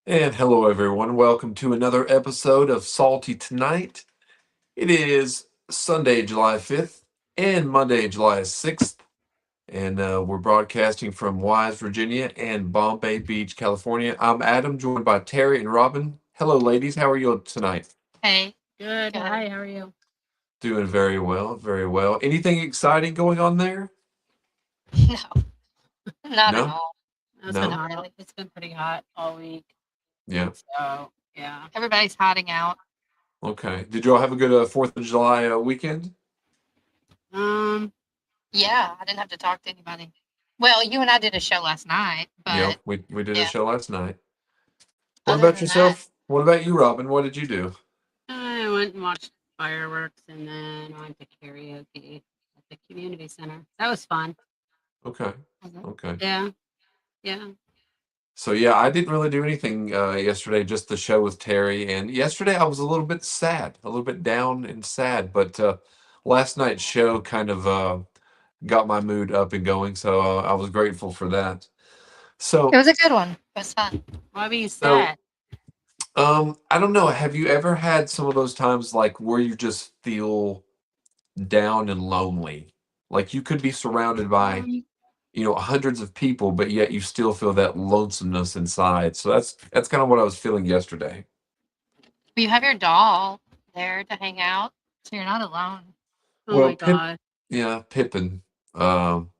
And hello, everyone. Welcome to another episode of Salty Tonight. It is Sunday, July 5th and Monday, July 6th. And we're broadcasting from Wise, Virginia and Bombay Beach, California. I'm Adam, joined by Terry and Robin. Hello, ladies. How are you tonight? Hey, Good. Good. Hi, how are you? Doing very well, very well. Anything exciting going on there? no, not at No? all. It's No? been hot. It's been pretty hot all week. Yeah. So, yeah. Everybody's hiding out. Okay. Did you all have a good 4th of July weekend? Um, Yeah, I didn't have to talk to anybody. Well, you and I did a show last night, Yeah, but we did a yeah, show last night. What other about than that, yourself? What about you, Robin? What did you do? I went and watched fireworks and then went to karaoke at the community center. That was fun. Okay. mhm. Okay. Yeah. Yeah. So yeah, I didn't really do anything yesterday, just the show with Terry. And yesterday I was a little bit sad, a little bit down and sad, but last night's show kind of got my mood up and going, so I was grateful for that. It So was a good one. It was fun. Why were you so sad? I don't know, have you ever had some of those times like where you just feel down and lonely? Like you could be surrounded by Um, hundreds of people, but yet you still feel that lonesomeness inside. So that's kind of what I was feeling yesterday. You have your doll there to hang out, so you're not alone. oh Well, my God. yeah, Pippin. Um,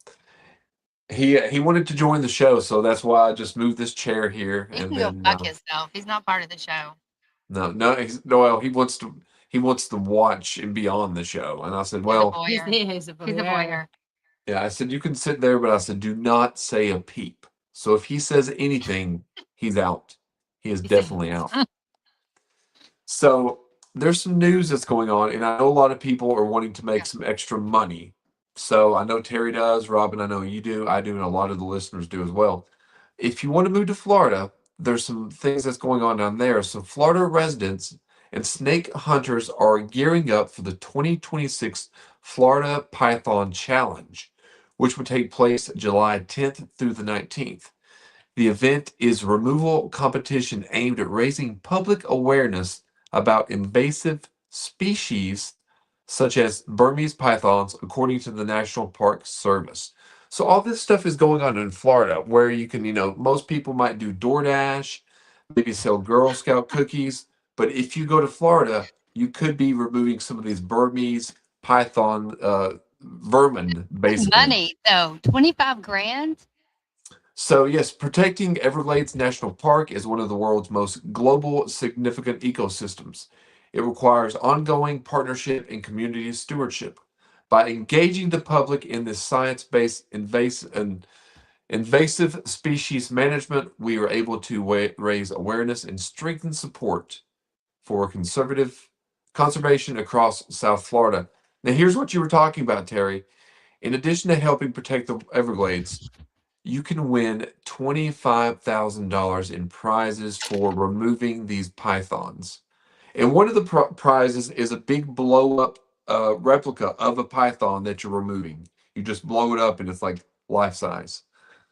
he wanted to join the show, so that's why I just moved this chair here, He and can go then fuck himself. He's not part of the show. no, no, Noel, he wants to watch and be on the show, and I said, He's a well, voyeur. He's a He's a voyeur. yeah, I said you can sit there, but I said do not say a peep. So if he says anything, he's out. He is He's a definitely out. So there's some news that's going on, and I know a lot of people are wanting to make some extra money. So I know Terry does, Robin, I know you do, I do, and a lot of the listeners do as well. If you want to move to Florida, there's some things that's going on down there. So Florida residents and snake hunters are gearing up for the 2026 Florida Python Challenge, which would take place July 10th through the 19th. The event is a removal competition aimed at raising public awareness about invasive species such as Burmese pythons, according to the National Park Service. So all this stuff is going on in Florida, where you can, most people might do DoorDash, maybe sell Girl Scout cookies, but if you go to Florida, you could be removing some of these Burmese python vermin, basically. Money though, 25 grand. So, yes, protecting Everglades National Park is one of the world's most global significant ecosystems. It requires ongoing partnership and community stewardship. By engaging the public in this science-based invasive species management, we are able to raise awareness and strengthen support for conservative conservation across South Florida. Now, here's what you were talking about, Terry. In addition to helping protect the Everglades, you can win $25,000 in prizes for removing these pythons. And one of the prizes is a big blow up replica of a python that you're removing. You just blow it up and it's like life size.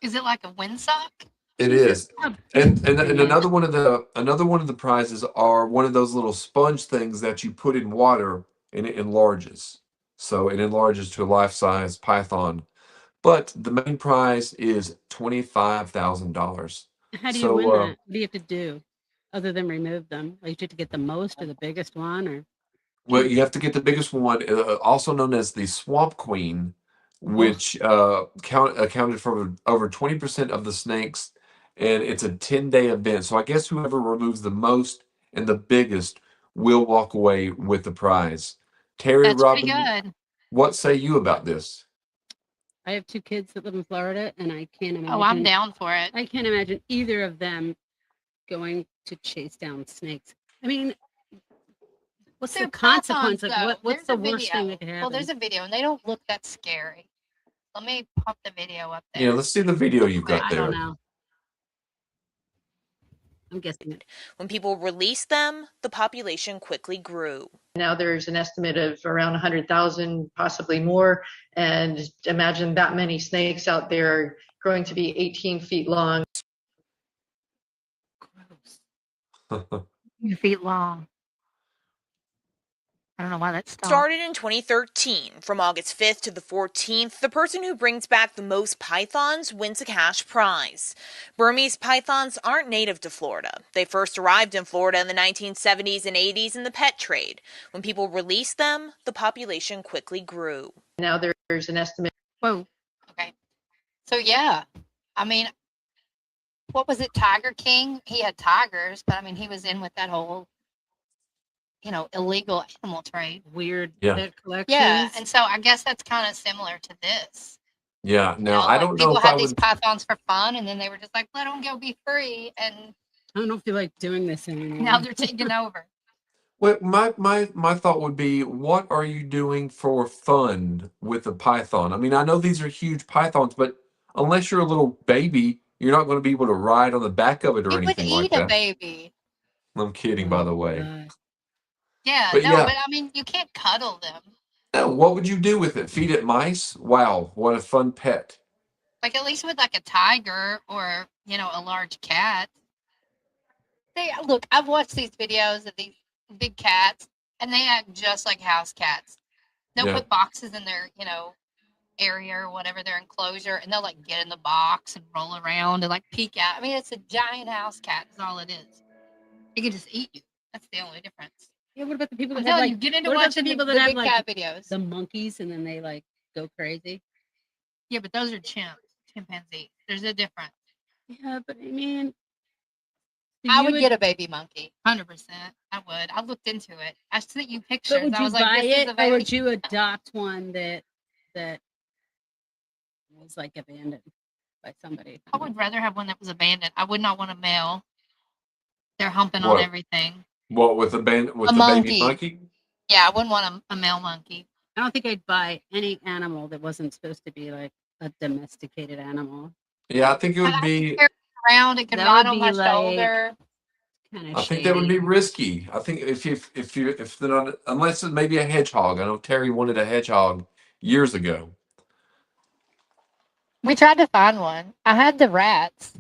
Is it like a windsock? It Jesus, is. how big And is it? another one of the prizes are one of those little sponge things that you put in water and it enlarges. So it enlarges to a life size python, but the main prize is $25,000. How do you So, win that? What do you have to do other than remove them? Like, do you have to get the most or the biggest one or well, you have to get the biggest one, also known as the Swamp Queen, oh, which accounted for over 20% of the snakes, and it's a 10-day event. So I guess whoever removes the most and the biggest will walk away with the prize. Terry, That's pretty Robin, good. what say you about this? I have 2 kids that live in Florida, and Oh, I'm down for it. I can't imagine either of them going to chase down snakes. I mean, what's They're the consequence? pythons, Like, though. what's There's the a worst thing video. that could Well, there's happen? a video, and they don't look that scary. Let me pop the video up Yeah, there let's see the video you've quick. got I don't there. know. I'm guessing it. When people released them, the population quickly grew. Now there's an estimate of around 100,000, possibly more. And imagine that many snakes out there growing to be 18 feet long. Gross. feet long. I don't know why that stopped. Started in 2013. From August 5th to the 14th, the person who brings back the most pythons wins a cash prize. Burmese pythons aren't native to Florida. They first arrived in Florida in the 1970s and 80s in the pet trade. When people released them, the population quickly grew. Now there's an estimate. Whoa. Okay. So yeah, I mean, what was it? Tiger King? He had tigers, but I mean, he was in with that whole, illegal animal trade. Weird Yeah. pet collections. Yeah, and so I guess that's kind of similar to this. Yeah. Now I Like, don't know people if I had these would. pythons for fun, and then they were just like, let them go be free, and I don't feel like doing this anymore. now they're taking over. Well, my thought would be, what are you doing for fun with a python? I mean, I know these are huge pythons, but unless you're a little baby, you're not going to be able to ride on the back of it or It would anything like eat a that. baby. I'm kidding, by the way. Yeah, But no, yeah. but I mean, you can't cuddle them. Now, what would you do with it? Feed it mice? Wow, what a fun pet. Like, at least with like a tiger or, a large cat. Look, I've watched these videos of these big cats, and they act just like house cats. They'll Yeah. put boxes in their, area or whatever, their enclosure, and they'll like get in the box and roll around and like peek out. I mean, it's a giant house cat is all it is. It can just eat you. That's the only difference. Yeah, what about the people I'm that have telling you, like get into what about the watching the people that have, big like, cat videos. the monkeys and then they like go crazy? Yeah, but those are chimpanzees. There's a difference. Yeah, but I mean, I would get a baby monkey, 100%. I would. I looked into it. I sent you pictures. But would I you was like, buy this is it a or baby. would you adopt one that was like abandoned by somebody? I would rather have one that was abandoned. I would not want a male. They're humping What? on everything. What with A the baby monkey. monkey? Yeah, I wouldn't want a male monkey. I don't think I'd buy any animal that wasn't supposed to be like a domesticated animal. Yeah, I think it But would I be. carry it around. It could That ride would on my be like- shoulder. Kind of I think that would be risky. I think if they're not, unless it's maybe a hedgehog. I know Terry wanted a hedgehog years ago. We tried to find one. I had the rats.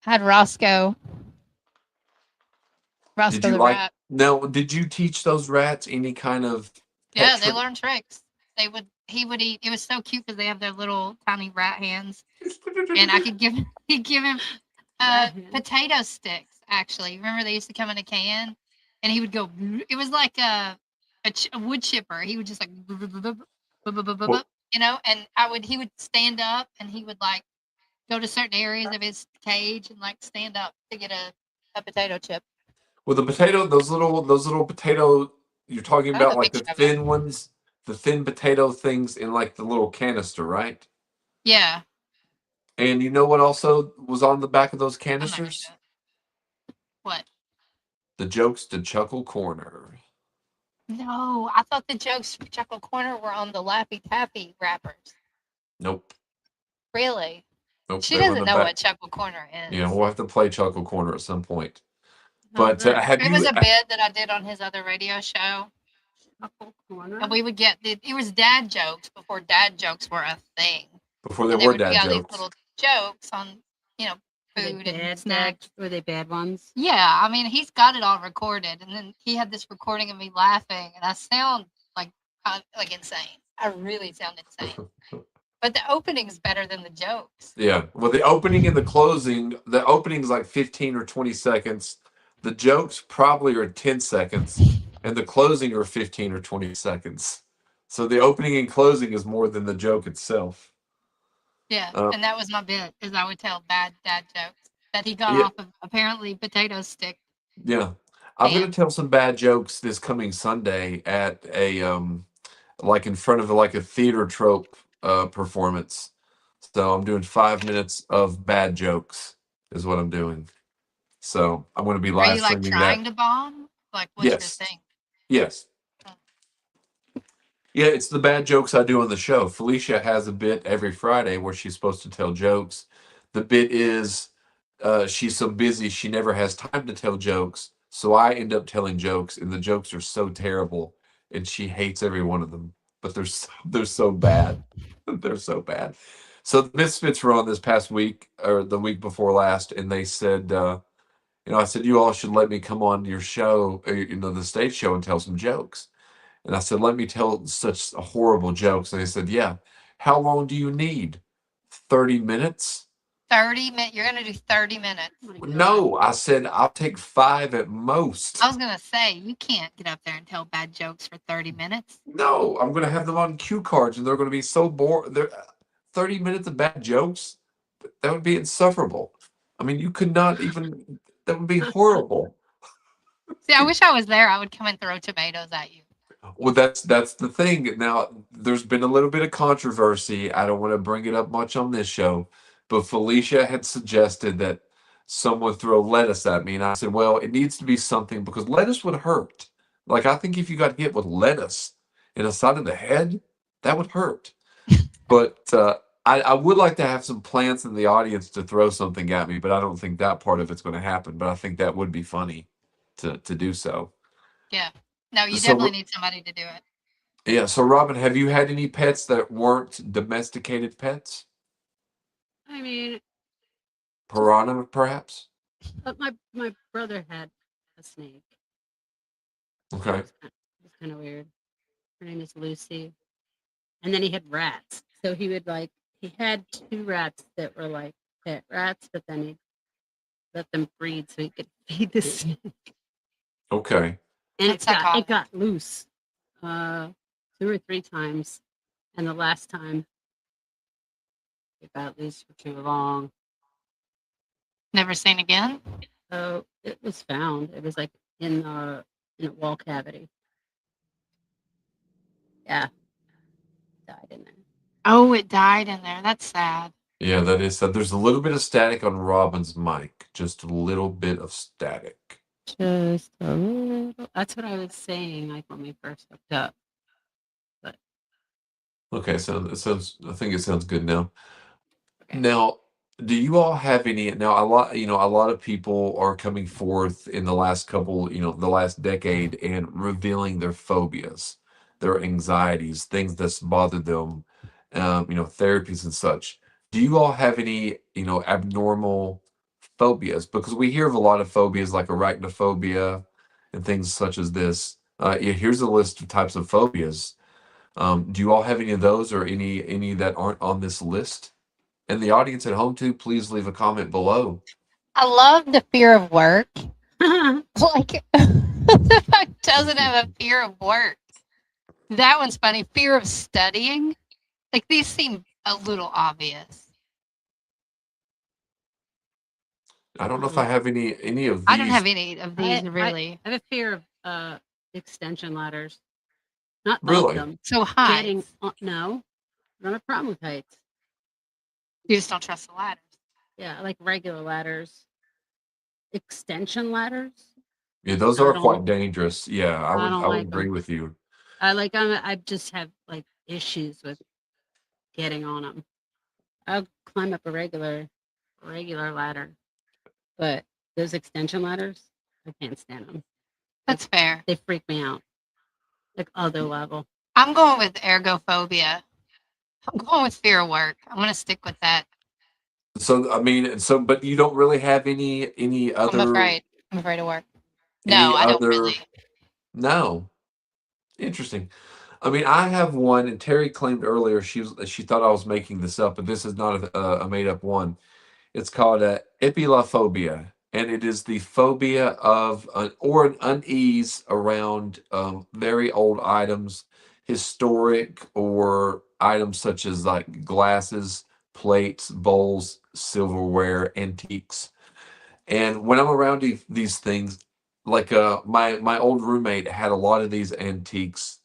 I had Roscoe. Roscoe Did you the like? rat. Now, did you teach those rats any kind of? Yeah, pet they trick? learn tricks. He would eat. It was so cute because they have their little tiny rat hands, and I could he'd give him Rat hands? potato sticks. Actually, remember they used to come in a can, and he would go. It was like a wood chipper. He would just like, Well- and he would stand up, and he would like go to certain areas of his cage and like stand up to get a potato chip. Well, the potato, those little potato, you're talking I have about a like the picture of thin ones, the thin potato things in like the little canister, right? Yeah, And you know what also was on the back of those I'm not gonna canisters? do it. What? The Jokes to Chuckle Corner. No, I thought the jokes for Chuckle Corner were on the Laffy Taffy wrappers. Nope. Really? Nope. She they were in doesn't the know back. what Chuckle Corner is. Yeah, we'll have to play Chuckle Corner at some point. But Alright. have It you? was a bit that I did on his other radio show, Chuckle Corner. and we would get it was dad jokes before dad jokes were a thing. Before there And there were would be dad all these jokes. little jokes on, Were they food bad and snacks. dads? Were they bad ones? Yeah, I mean he's got it all recorded, and then he had this recording of me laughing, and I sound like insane. I really sound insane. But the opening's better than the jokes. Yeah. Well, the opening and the closing, the opening's like 15 or 20 seconds. The jokes probably are 10 seconds, and the closing are 15 or 20 seconds. So the opening and closing is more than the joke itself. Yeah, Uh, and that was my bit, is I would tell bad dad jokes that he got Yeah. off of apparently potato stick. Yeah. I'm Yeah. gonna tell some bad jokes this coming Sunday at a like in front of like a theater trope performance. So I'm doing 5 minutes of bad jokes is what I'm doing. So I'm gonna be Are live you like streaming trying that. to bomb? Like what's Yes. your thing? Yes. Yeah, it's the bad jokes I do on the show. Felicia has a bit every Friday where she's supposed to tell jokes. The bit is she's so busy she never has time to tell jokes. So I end up telling jokes, and the jokes are so terrible, and she hates every one of them. But they're so bad. They're so bad. So the Misfits were on this past week or the week before last, and they said I said, you all should let me come on your show, the stage show, and tell some jokes. And I said, let me tell such horrible jokes. And they said, yeah. How long do you need? 30 minutes? 30 minutes. You're gonna do 30 minutes. Oh my God. No, I said, I'll take 5 at most. I was gonna say you can't get up there and tell bad jokes for 30 minutes. No, I'm going to have them on cue cards and they're going to be so bored. 30 minutes of bad jokes? That would be insufferable. I mean, you could not even, that would be horrible. See, I wish I was there. I would come and throw tomatoes at you. Well, that's the thing. Now, there's been a little bit of controversy. I don't want to bring it up much on this show, but Felicia had suggested that someone throw lettuce at me, and I said, well, it needs to be something because lettuce would hurt. Like, I think if you got hit with lettuce in the side of the head, that would hurt. But I would like to have some plants in the audience to throw something at me, but I don't think that part of it's going to happen. But I think that would be funny to do so. Yeah. No, you So definitely need somebody to do it. Yeah. So, Robin, have you had any pets that weren't domesticated pets? I mean, Piranha, perhaps? my brother had a snake. Okay. It was kind of weird. Her name is Lucy. And then he had rats. So he had 2 rats that were like pet rats, but then he let them breed so he could feed the snake. Okay. And That's it psychotic. got loose 2 or 3 times. And the last time it got loose for too long. Never seen again. So it was found. It was like in a wall cavity. Yeah. Died in there. Oh, it died in there. That's sad. Yeah, that is. There's a little bit of static on Robin's mic. Just a little bit of static. Just a little. That's what I was saying, like when we first hooked up. Okay, so it sounds. I think it sounds good now. Okay. Now, do you all have any? Now, a lot of people are coming forth in the last the last decade, and revealing their phobias, their anxieties, things that's bothered them, therapies and such. Do you all have any, abnormal phobias? Because we hear of a lot of phobias like arachnophobia and things such as this. Yeah, here's a list of types of phobias. Do you all have any of those or any that aren't on this list? And the audience at home too, please leave a comment below. I love the fear of work. Like, who the fuck doesn't have a fear of work? That one's funny. Fear of studying. Like, these seem a little obvious. I don't know if I have any of these. I don't have any of these, I really. have a fear of extension ladders. Not all Really? of them. So high. Getting no, I don't have a problem with heights. You just don't trust the ladders. Yeah, I like regular ladders. Extension ladders. Yeah, those I are don't- quite dangerous. Yeah, I I don't would like agree them. with you. I just have like issues with getting on them. I'll climb up a regular ladder, but those extension ladders, I can't stand them. That's fair. They freak me out. Like other level. I'm going with ergophobia. I'm going with fear of work. I'm going to stick with that. So I mean, but you don't really have any other. I'm afraid. I'm afraid of work. any No, I don't other- really. No. Interesting. I mean, I have one, and Terry claimed earlier she thought I was making this up, but this is not a made up one. It's called epilophobia, and it is the phobia of or an unease around very old items, historic or items such as like glasses, plates, bowls, silverware, antiques. And when I'm around these things, like my old roommate had a lot of these antiques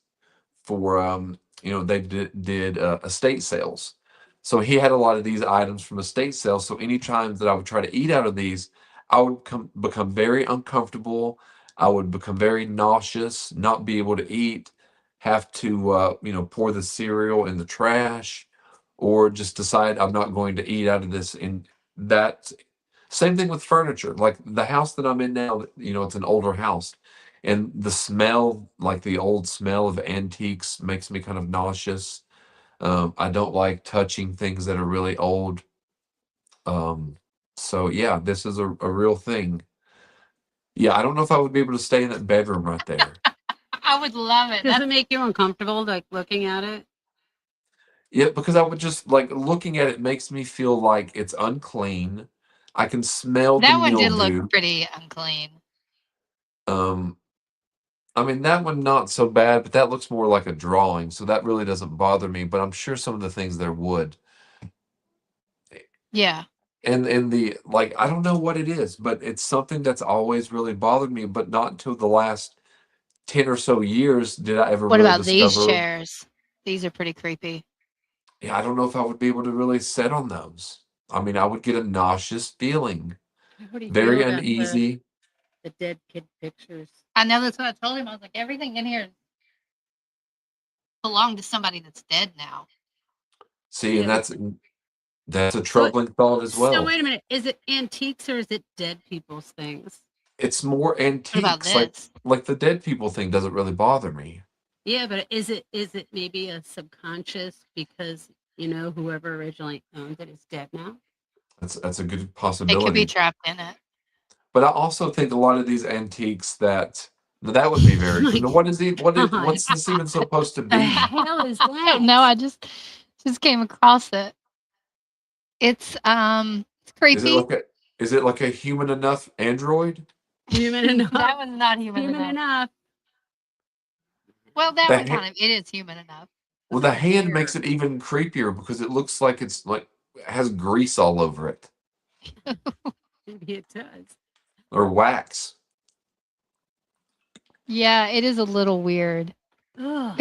for they did estate sales. So he had a lot of these items from estate sales. So any times that I would try to eat out of these, I would become very uncomfortable. I would become very nauseous, not be able to eat, have to pour the cereal in the trash, or just decide I'm not going to eat out of this. And that same thing with furniture. Like the house that I'm in now, it's an older house. And the smell, like the old smell of antiques, makes me kind of nauseous. I don't like touching things that are really old. So yeah, this is a real thing. Yeah, I don't know if I would be able to stay in that bedroom right there. I would love it. Does That's it make you uncomfortable, like looking at it? Yeah, because I would just like looking at it makes me feel like it's unclean. I can smell the that one did look mildew. pretty unclean. Um, I mean that one not so bad, but that looks more like a drawing, so that really doesn't bother me. But I'm sure some of the things there would. Yeah. And the like, I don't know what it is, but it's something that's always really bothered me. But not until the last 10 or so years did I ever What really about these discover. chairs? These are pretty creepy. Yeah, I don't know if I would be able to really sit on those. I mean, I would get a nauseous feeling, How do you feel very about uneasy. the dead kid pictures? I know that's what I told him. I was like, everything in here belonged to somebody that's dead now. See, and Yeah. that's a troubling thought as So well. wait a minute. Is it antiques or is it dead people's things? It's more What about antiques, like this? the dead people thing doesn't really bother me. Yeah, but is it maybe a subconscious because whoever originally owned it is dead now? That's a good It could be possibility. trapped in it. But I also think a lot of these antiques that would be very My good. What is God. what's this even supposed to The be? hell is I that? don't know. I just came across it. It's creepy. Is it like a human enough android? Human enough. That one's not human, Human enough. enough. Well, that The one ha- kind of it is human enough. well, the The hand hair. makes it even creepier because it looks like it's like it has grease all over it Maybe it does. or wax. Yeah, it is a little weird. Ugh.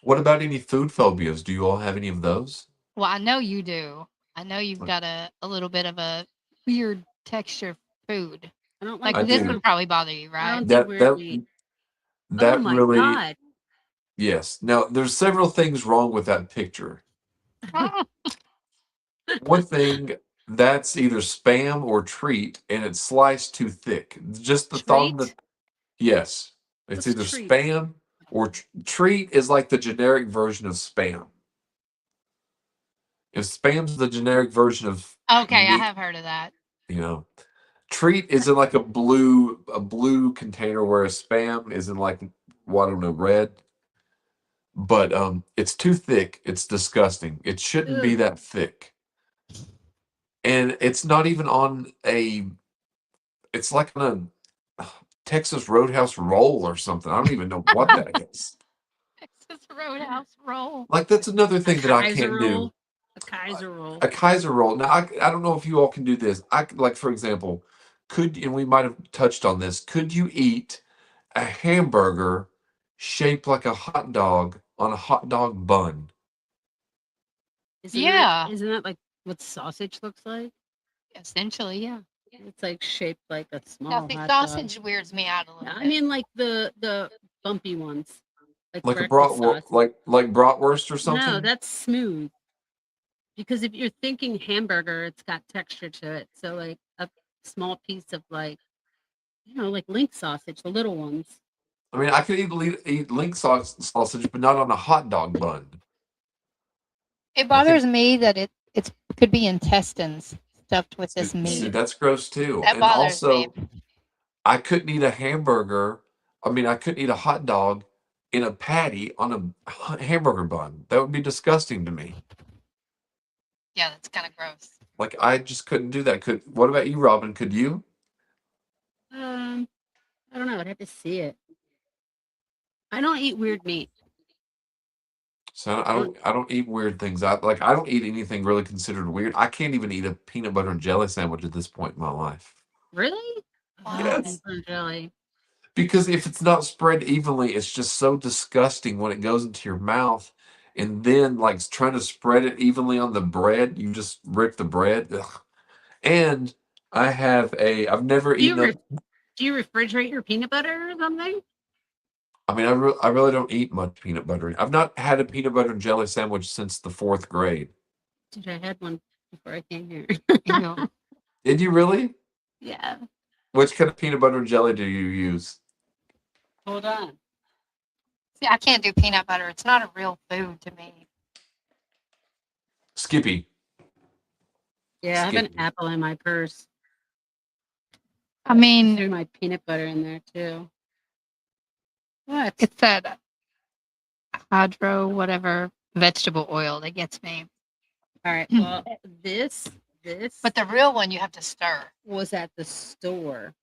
What about any food phobias? Do you all have any of those? Well, I know you do. I know you've got a little bit of a weird texture food. I don't Like like I this do. would probably bother you, I right? don't do That weird that meat. Oh that my really God. yes. Now there's several things wrong with that picture. One thing, that's either spam or treat, and it's sliced too thick. Just the thought of Treat? the yes, it's What's either treat? spam or treat is like the generic version of spam. If spam's the generic version of Okay, I meat, have heard of that. you know, treat is in like a blue container, whereas spam is in like, well, I don't know, red. But it's too thick. It's disgusting. It shouldn't be Ugh. that thick. And it's not even on a. It's like on a Texas Roadhouse roll or something. I don't even know what that is. Texas Roadhouse roll. Like that's another A thing that I Kaiser can't do. roll. A Kaiser roll. A Kaiser roll. Now I don't know if you all can do this. Like for example, and we might have touched on this. Could you eat a hamburger shaped like a hot dog on a hot dog bun? Yeah. Isn't that like what sausage looks like? Essentially, yeah. It's like shaped like a Now, small see, hot dog. sausage weirds me out a little Yeah, bit. I mean, like the bumpy ones, like Like a breakfast sausage. like bratwurst or No, something? that's smooth. Because if you're thinking hamburger, it's got texture to it. So like a small piece of like link sausage, the little ones. I mean, I could eat link sausage, but not on a hot dog bun. It bothers me that it could be intestines stuffed with this See, meat. that's gross too. That And bothers me. also, I couldn't eat a hamburger. I mean, I couldn't eat a hot dog in a patty on a hamburger bun. That would be disgusting to me. Yeah, that's kind of gross. Like, I just couldn't do that. What about you, Robin? Could you? I don't know. I'd have to see it. I don't eat weird meat. So I don't eat weird things. I don't eat anything really considered weird. I can't even eat a peanut butter and jelly sandwich at this point in my life. Really? Wow. Yes. Peanut butter and jelly. Because if it's not spread evenly, it's just so disgusting when it goes into your mouth. And then, like, trying to spread it evenly on the bread, you just rip the bread. Ugh. And I've never Do you eaten do you refrigerate your peanut butter or something? I mean, I really don't eat much peanut butter. I've not had a peanut butter and jelly sandwich since the 4th grade. Dude, I had one before I came here. Ew. Did you really? Yeah. Which kind of peanut butter and jelly do you use? Hold on. See, I can't do peanut butter. It's not a real food to me. Skippy. Yeah, I have an Skippy. apple in my purse. I mean, threw my peanut butter in there too. What? it's that hydro whatever vegetable oil that gets me. All right. Well, this But the real one you have to stir. was at the store,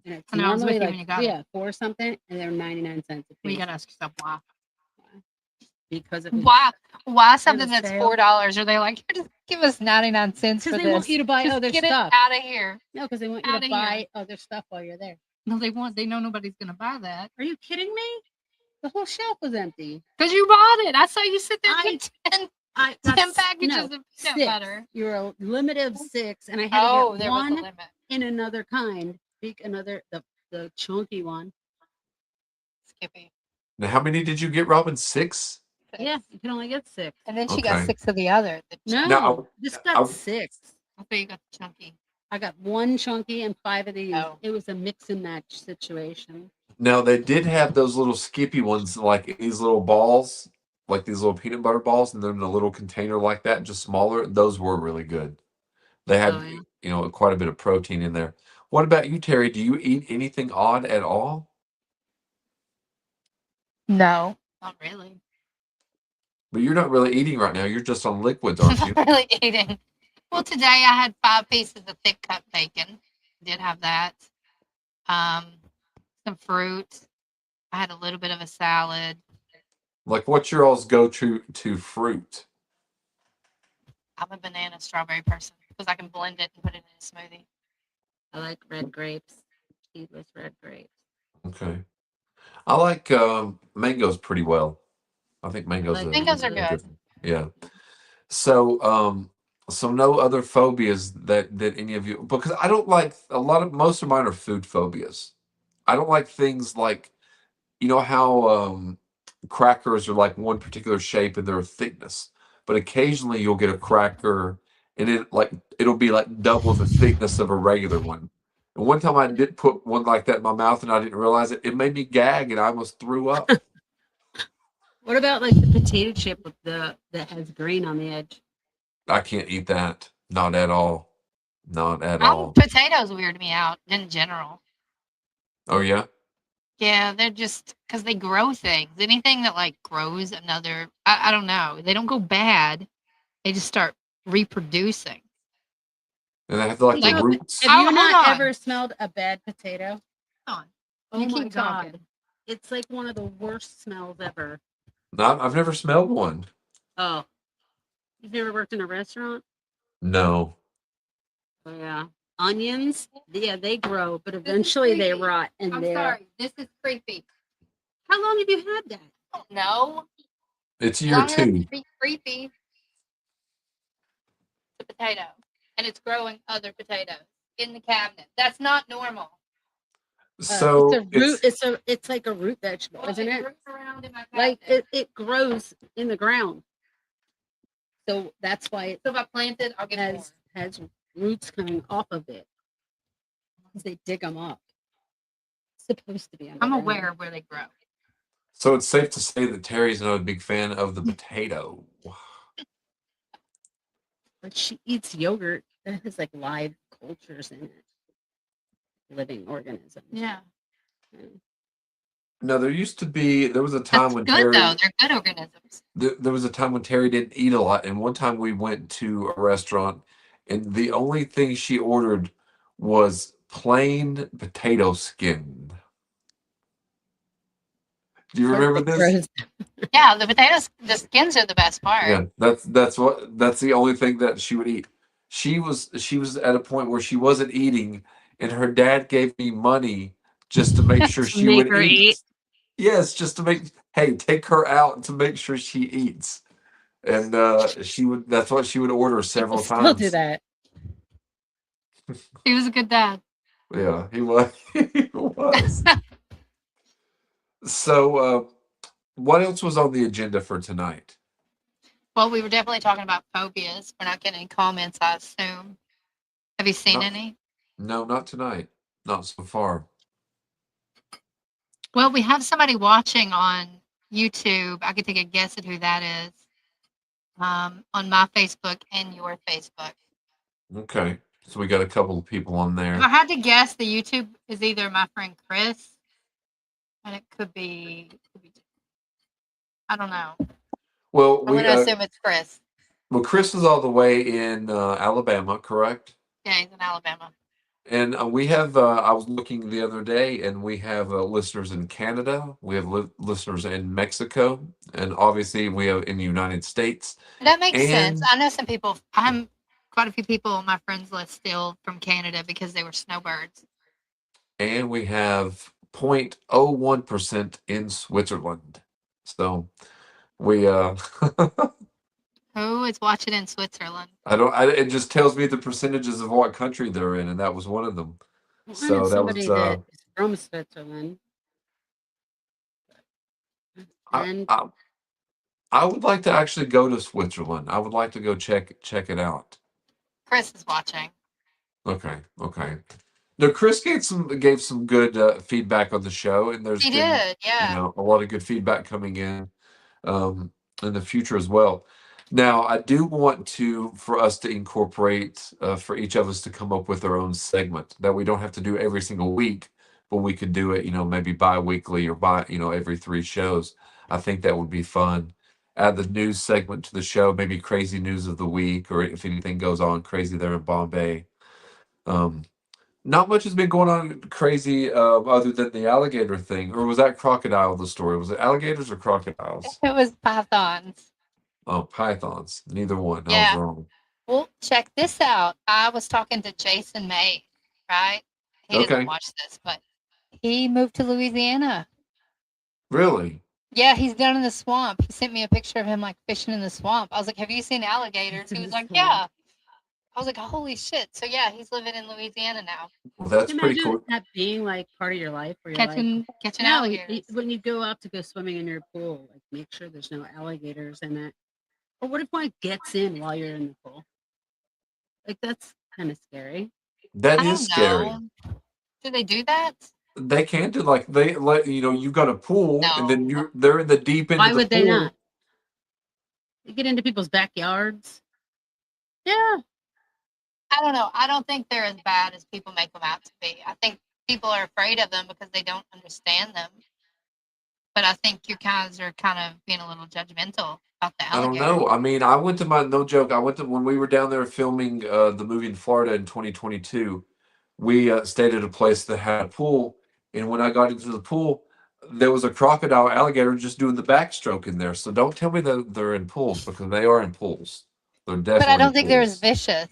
and it's I know, I was normally with you like when you got it. 4 something, and they're 99 cents a Well, you piece gotta ask yourself why. because it was Why something that's sale. $4? Are they like, here, just give us 99 cents for because this? they want you to buy Just other get stuff. it out of here. No, because they want you outta to here. buy other stuff while you're there. No, they know nobody's gonna buy that. Are you kidding me? The whole shelf was empty. Because you bought it. I saw you sit there I- with 10 I got 10 s- packages no, of peanut 6. butter. You're a limit of 6, and I had Oh, to there get was a one limit. in another kind. The chunky one. Skippy. Now, how many did you get, Robin? 6? Yeah, you can only get 6. And then she got Okay. 6 of the other. No, Now, just I- got 6. I thought you got the chunky. I got 1 chunky and 5 of these. Oh. It was a mix and match situation. Now they did have those little Skippy ones, like these little balls, like these little peanut butter balls, and they're in a little container like that, just smaller. Those were really good. They had, Oh, yeah. you know, quite a bit of protein in there. What about you, Terry? Do you eat anything odd at all? No, not really. But you're not really eating right now. You're just on liquids, aren't you? Not really eating. Well, today I had 5 pieces of thick cut bacon. Did have that. Some fruit. I had a little bit of a salad. Like, what's your all's go-to fruit? I'm a banana strawberry person because I can blend it and put it in a smoothie. I like red grapes. Seedless red grapes. Okay. I like mangoes pretty well. I think mangoes like are Mangoes are really good. Yeah. So so no other phobias that any of you, because I don't like most of mine are food phobias. I don't like things like, you know how crackers are like one particular shape and their thickness, but occasionally you'll get a cracker and it'll be like double the thickness of a regular one. And one time I did put one like that in my mouth and I didn't realize it. It made me gag and I almost threw up. What about like the potato chip with that has green on the edge? I can't eat that. Not at all. Not at all. Potatoes weird me out in general. Oh yeah? Yeah, they're just because they grow things. Anything that like grows another, I don't know. They don't go bad. They just start reproducing. And they have like Like, the roots. Have you hold not on. ever smelled a bad potato? Hold on. Oh You my keep god. talking. It's like one of the worst smells ever. No, I've never smelled one. Oh. You've never worked in a restaurant? No. Oh, yeah. Onions, yeah, they grow, but eventually they creepy. rot. And I'm they're. sorry. This is creepy. How long have you had that? No. It's year 2. Be creepy. The potato, and it's growing other potatoes in the cabinet. That's not normal. So it's a root. It's like a root vegetable, isn't it? Roots around in my Like cabinet. it grows in the ground. So that's why it So if I plant it, I'll get more. has roots coming off of it. Because they dig them up. It's supposed to be. I'm underground. aware of where they grow. So it's safe to say that Terry's not a big fan of the potato. But she eats yogurt that has like live cultures in it. Living organisms. Yeah. No, there was a time That's when good Terry though. They're good organisms. there was a time when Terry didn't eat a lot, and one time we went to a restaurant, and the only thing she ordered was plain potato skin. Do you remember this? Yeah, the potatoes, the skins are the best part. Yeah, that's the only thing that she would eat. She was at a point where she wasn't eating, and her dad gave me money just to make sure To she make would her eat. eat. Yes, just to take her out to make sure she eats. And that's what she would order several Still times. do that. He was a good dad. Yeah, he was. He was. So, what else was on the agenda for tonight? Well, we were definitely talking about phobias. We're not getting any comments, I assume. Have you seen No. any? No, not tonight. Not so far. Well, we have somebody watching on YouTube. I could take a guess at who that is. On my Facebook and your Facebook. Okay. So we got a couple of people on there. If I had to guess, the YouTube is either my friend Chris, and it could be. I don't know. Well, I'm we gonna assume it's Chris. well, Chris is all the way in Alabama, correct? Yeah, he's in Alabama. And we have. I was looking the other day, and we have listeners in Canada. We have listeners in Mexico, and obviously we have in the United States. That makes sense. And I know some people. I'm quite a few people on my friends list still from Canada because they were snowbirds. and we have 0.01% in Switzerland. So we Who is watching in Switzerland? it just tells me the percentages of what country they're in, and that was one of them. Well, I So know that somebody was that is from Switzerland. And I would like to actually go to Switzerland. I would like to go check it out. Chris is watching. Okay. No, Chris gave some good feedback on the show, and there's He been did, yeah. a lot of good feedback coming in the future as well. Now, I do want for us to incorporate for each of us to come up with our own segment that we don't have to do every single week, but we could do it, maybe bi-weekly or every 3 shows. I think that would be fun. Add the news segment to the show, maybe crazy news of the week, or if anything goes on crazy there in Bombay. Not much has been going on crazy other than the alligator thing. Or was that crocodile the story? Was it alligators or crocodiles? It was pythons. Oh, pythons. Neither one. I was Yeah. wrong. Well, check this out. I was talking to Jason May, right? He Okay. doesn't watch this, but he moved to Louisiana. Really? Yeah, he's down in the swamp. He sent me a picture of him like fishing in the swamp. I was like, "Have you seen alligators?" He was like, "Yeah." I was like, "Holy shit!" So yeah, he's living in Louisiana now, Well, that's pretty imagine cool. that being like part of your life where you're like, catching no, alligators. when you go out to go swimming in your pool, like make sure there's no alligators in it. Or what if one gets in while you're in the pool? Like that's kind of scary. That I is don't scary. know. Do they do that? They can do like they let you've got a pool and then No. they're in the deep end Why of the would they pool. not? They get into people's backyards. Yeah. I don't know. I don't think they're as bad as people make them out to be. I think people are afraid of them because they don't understand them. But I think you guys are kind of being a little judgmental about the I don't alligator. know. I mean, I went to no joke. I went to when we were down there filming the movie in Florida in 2022. We stayed at a place that had a pool, and when I got into the pool, there was a crocodile alligator just doing the backstroke in there. So don't tell me that they're in pools because they are in pools. They're definitely. But I don't in think they're as pools. visuous.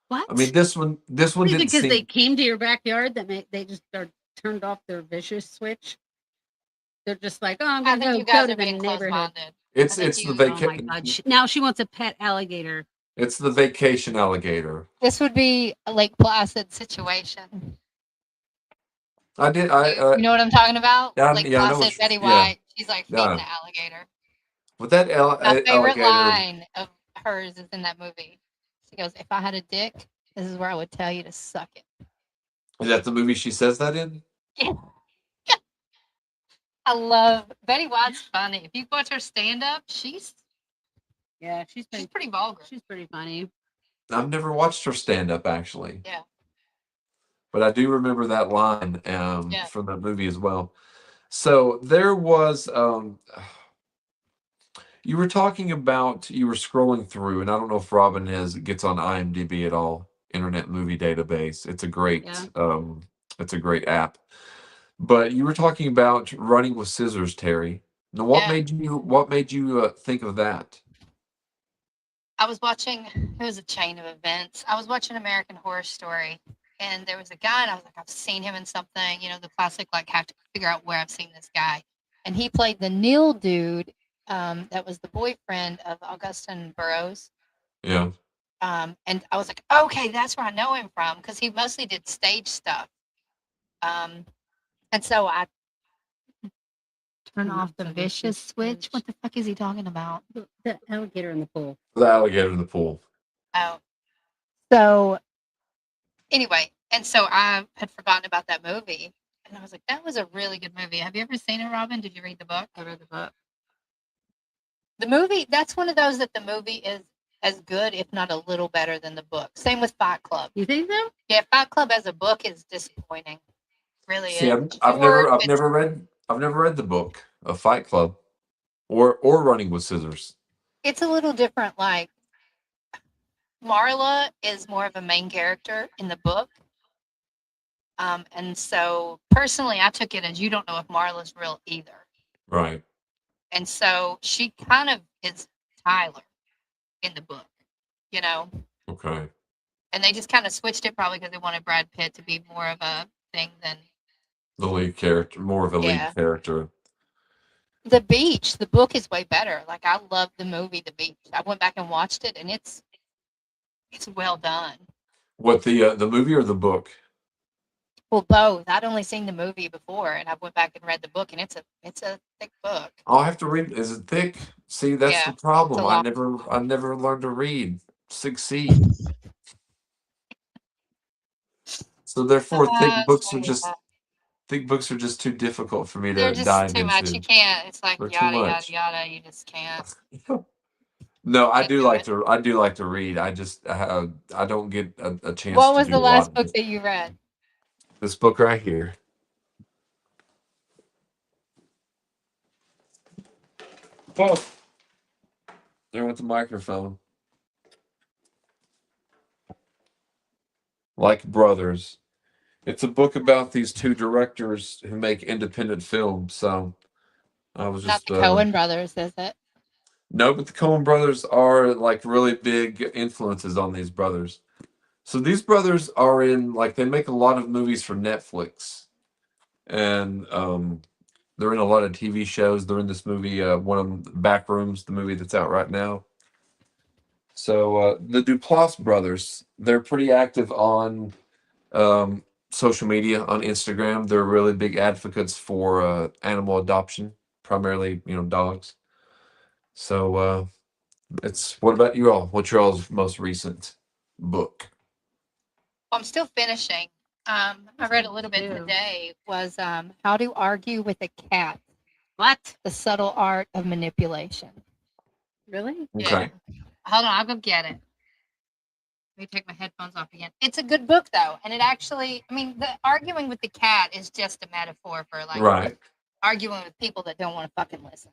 What? I mean, this one didn't because seem. they came to your backyard that they just turned off their vicious switch. They're just like, oh, I'm I gonna think you go guys to are the being neighborhood. close-minded. It's think the you- Oh my vacation. god! Now she wants a pet alligator. It's the vacation alligator. This would be a Lake Placid situation. I did. You know what I'm talking about? yeah, Lake yeah, I know Placid, what Betty yeah. White. She's like feeding Yeah. the alligator. But that My favorite alligator. line of hers is in that movie. She goes, "If I had a dick, this is where I would tell you to suck it." Is that the movie she says that in? I love Betty White's funny. If you watch her stand up, she's Yeah, she's pretty vulgar. She's pretty funny. I've never watched her stand up actually. Yeah. But I do remember that line Yeah. from that movie as well. So there was you were talking about you were scrolling through, and I don't know if Robin gets on IMDb at all, Internet Movie Database. It's a great app. But you were talking about Running with Scissors, Terry. Now, what Yeah. made you think of that? I was watching, it was a chain of events. I was watching American Horror Story, and there was a guy, and I was like, I've seen him in something, the classic, like, have to figure out where I've seen this guy. And he played the Neil dude that was the boyfriend of Augustin Burroughs. Yeah. And I was like, okay, that's where I know him from, because he mostly did stage stuff. And so I turn off the vicious switch. What the fuck is he talking about? The alligator in the pool. The alligator in the pool. Oh. So anyway, and so I had forgotten about that movie. And I was like, that was a really good movie. Have you ever seen it, Robin? Did you read the book? I read the book. The movie, that's one of those that the movie is as good, if not a little better than the book. Same with Fight Club. You think so? Yeah, Fight Club as a book is disappointing. Really See, is. I've Short, never read the book of Fight Club or Running with Scissors. it's a little different. Like Marla is more of a main character in the book. And so personally, I took it as you don't know if Marla's real either. Right. And so she kind of is Tyler in the book, you know? Okay. And they just kind of switched it probably because they wanted Brad Pitt to be more of a thing than The lead character, more of a Yeah. lead character. The Beach. The book is way better. Like I love the movie The Beach. I went back and watched it, and it's well done. What, the movie or the book? Well, both. I'd only seen the movie before, and I went back and read the book, and it's a thick book. I'll have to read. Is it thick? See, that's Yeah, the it's problem. a I lot. never learned to read. Succeed. So therefore, thick books are just too difficult for me They're to just dive too much. You into. can't. It's like They're too yada yada much. yada. You just can't. No, I Can't do do like it. to. I do like to read. I just I don't get a chance What to was do the a lot last of book it. that you read? This book right here. Oh, there went the microphone. Like Brothers. It's a book about these two directors who make independent films. So I was Not just the Coen brothers, is it? no, but the Coen brothers are like really big influences on these brothers. So these brothers are in like they make a lot of movies for Netflix, and they're in a lot of TV shows. They're in this movie, one of them, Backrooms, the movie that's out right now. So the Duplass brothers, they're pretty active on social media, on Instagram. They're really big advocates for animal adoption, primarily, dogs. So it's what about you all? What's your all's most recent book? I'm still finishing. I read a little bit too. today. Was How to Argue with a Cat: What? The Subtle Art of Manipulation. Really? Okay. Hold on, I'll go get it. Let me take my headphones off again. It's a good book though, and it actually, I mean, the arguing with the cat is just a metaphor for like Right. arguing with people that don't want to fucking listen.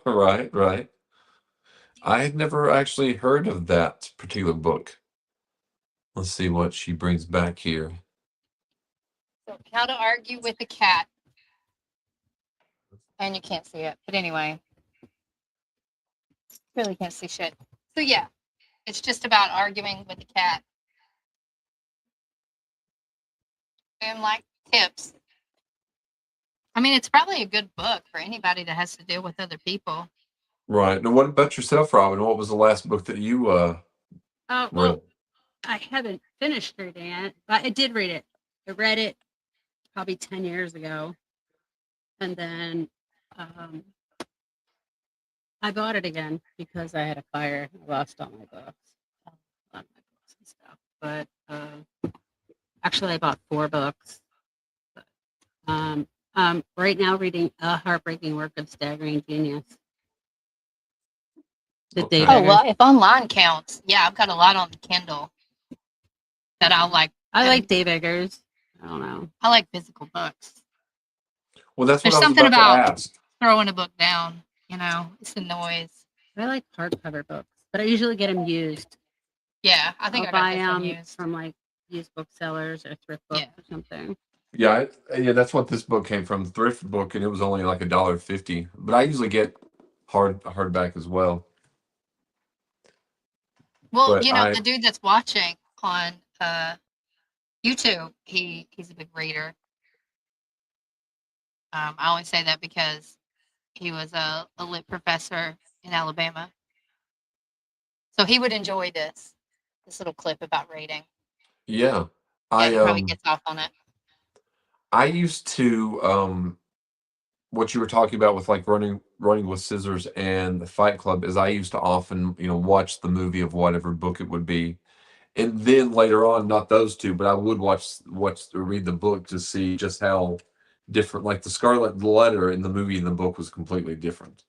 Right, right. I had never actually heard of that particular book. Let's see what she brings back here. So, How to Argue with a Cat, and you can't see it, but anyway, really can't see shit. So yeah, it's just about arguing with a cat and like tips. I mean, it's probably a good book for anybody that has to deal with other people. Right. Now, what about yourself, Robin? What was the last book that you Oh, read? well, I haven't finished reading it, but I did read it. I read it probably 10 years ago. And then I bought it again because I had a fire. I lost all my books. A lot of my books and stuff. But actually, I bought 4 books. But, right now, reading A Heartbreaking Work of Staggering Genius. The Okay. Oh well, if online counts, yeah, I've got a lot on the Kindle that I like. I like Dave Eggers. I don't know. I like physical books. Well, that's what There's I was something about about to ask. throwing a book down. It's the noise. I like hardcover books, but I usually get them used. Yeah, I think I'll I got buy this one them used. from like used booksellers or thrift books Yeah. or something. Yeah, that's what this book came from, the thrift book, and it was only like $1.50. But I usually get hardback as well. Well, But the dude that's watching on YouTube, he's a big reader. I only say that because he was a lit professor in Alabama, so he would enjoy this little clip about reading. yeah, Yeah, he probably I gets off on it. I used to what you were talking about with like running with scissors and the Fight Club is I used to often watch the movie of whatever book it would be, and then later on, not those two, but I would read the book to see just how different, like the Scarlet Letter in the movie and the book was completely different.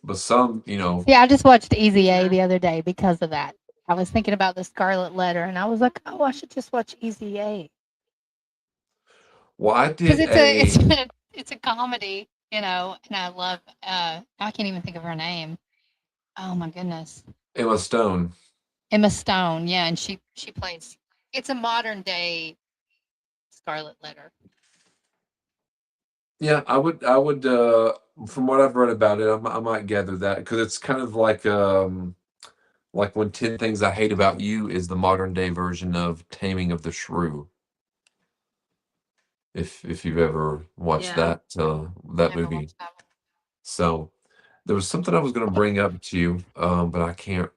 but some, you know, Yeah, I just watched Easy A Yeah. the other day because of that. I was thinking about the Scarlet Letter, and I was like, oh, I should just watch Easy A well, I because did it's a it's a comedy, and I love. I can't even think of her name. Oh my goodness, Emma Stone. Emma Stone. Yeah, and she plays. It's a modern day Scarlet Letter. Yeah, I would, from what I've read about it, I might gather that because it's kind of like when 10 Things I Hate About You is the modern day version of Taming of the Shrew. If you've ever watched Yeah. that Never movie. watched that one. So there was something I was going to bring up to you, but I can't.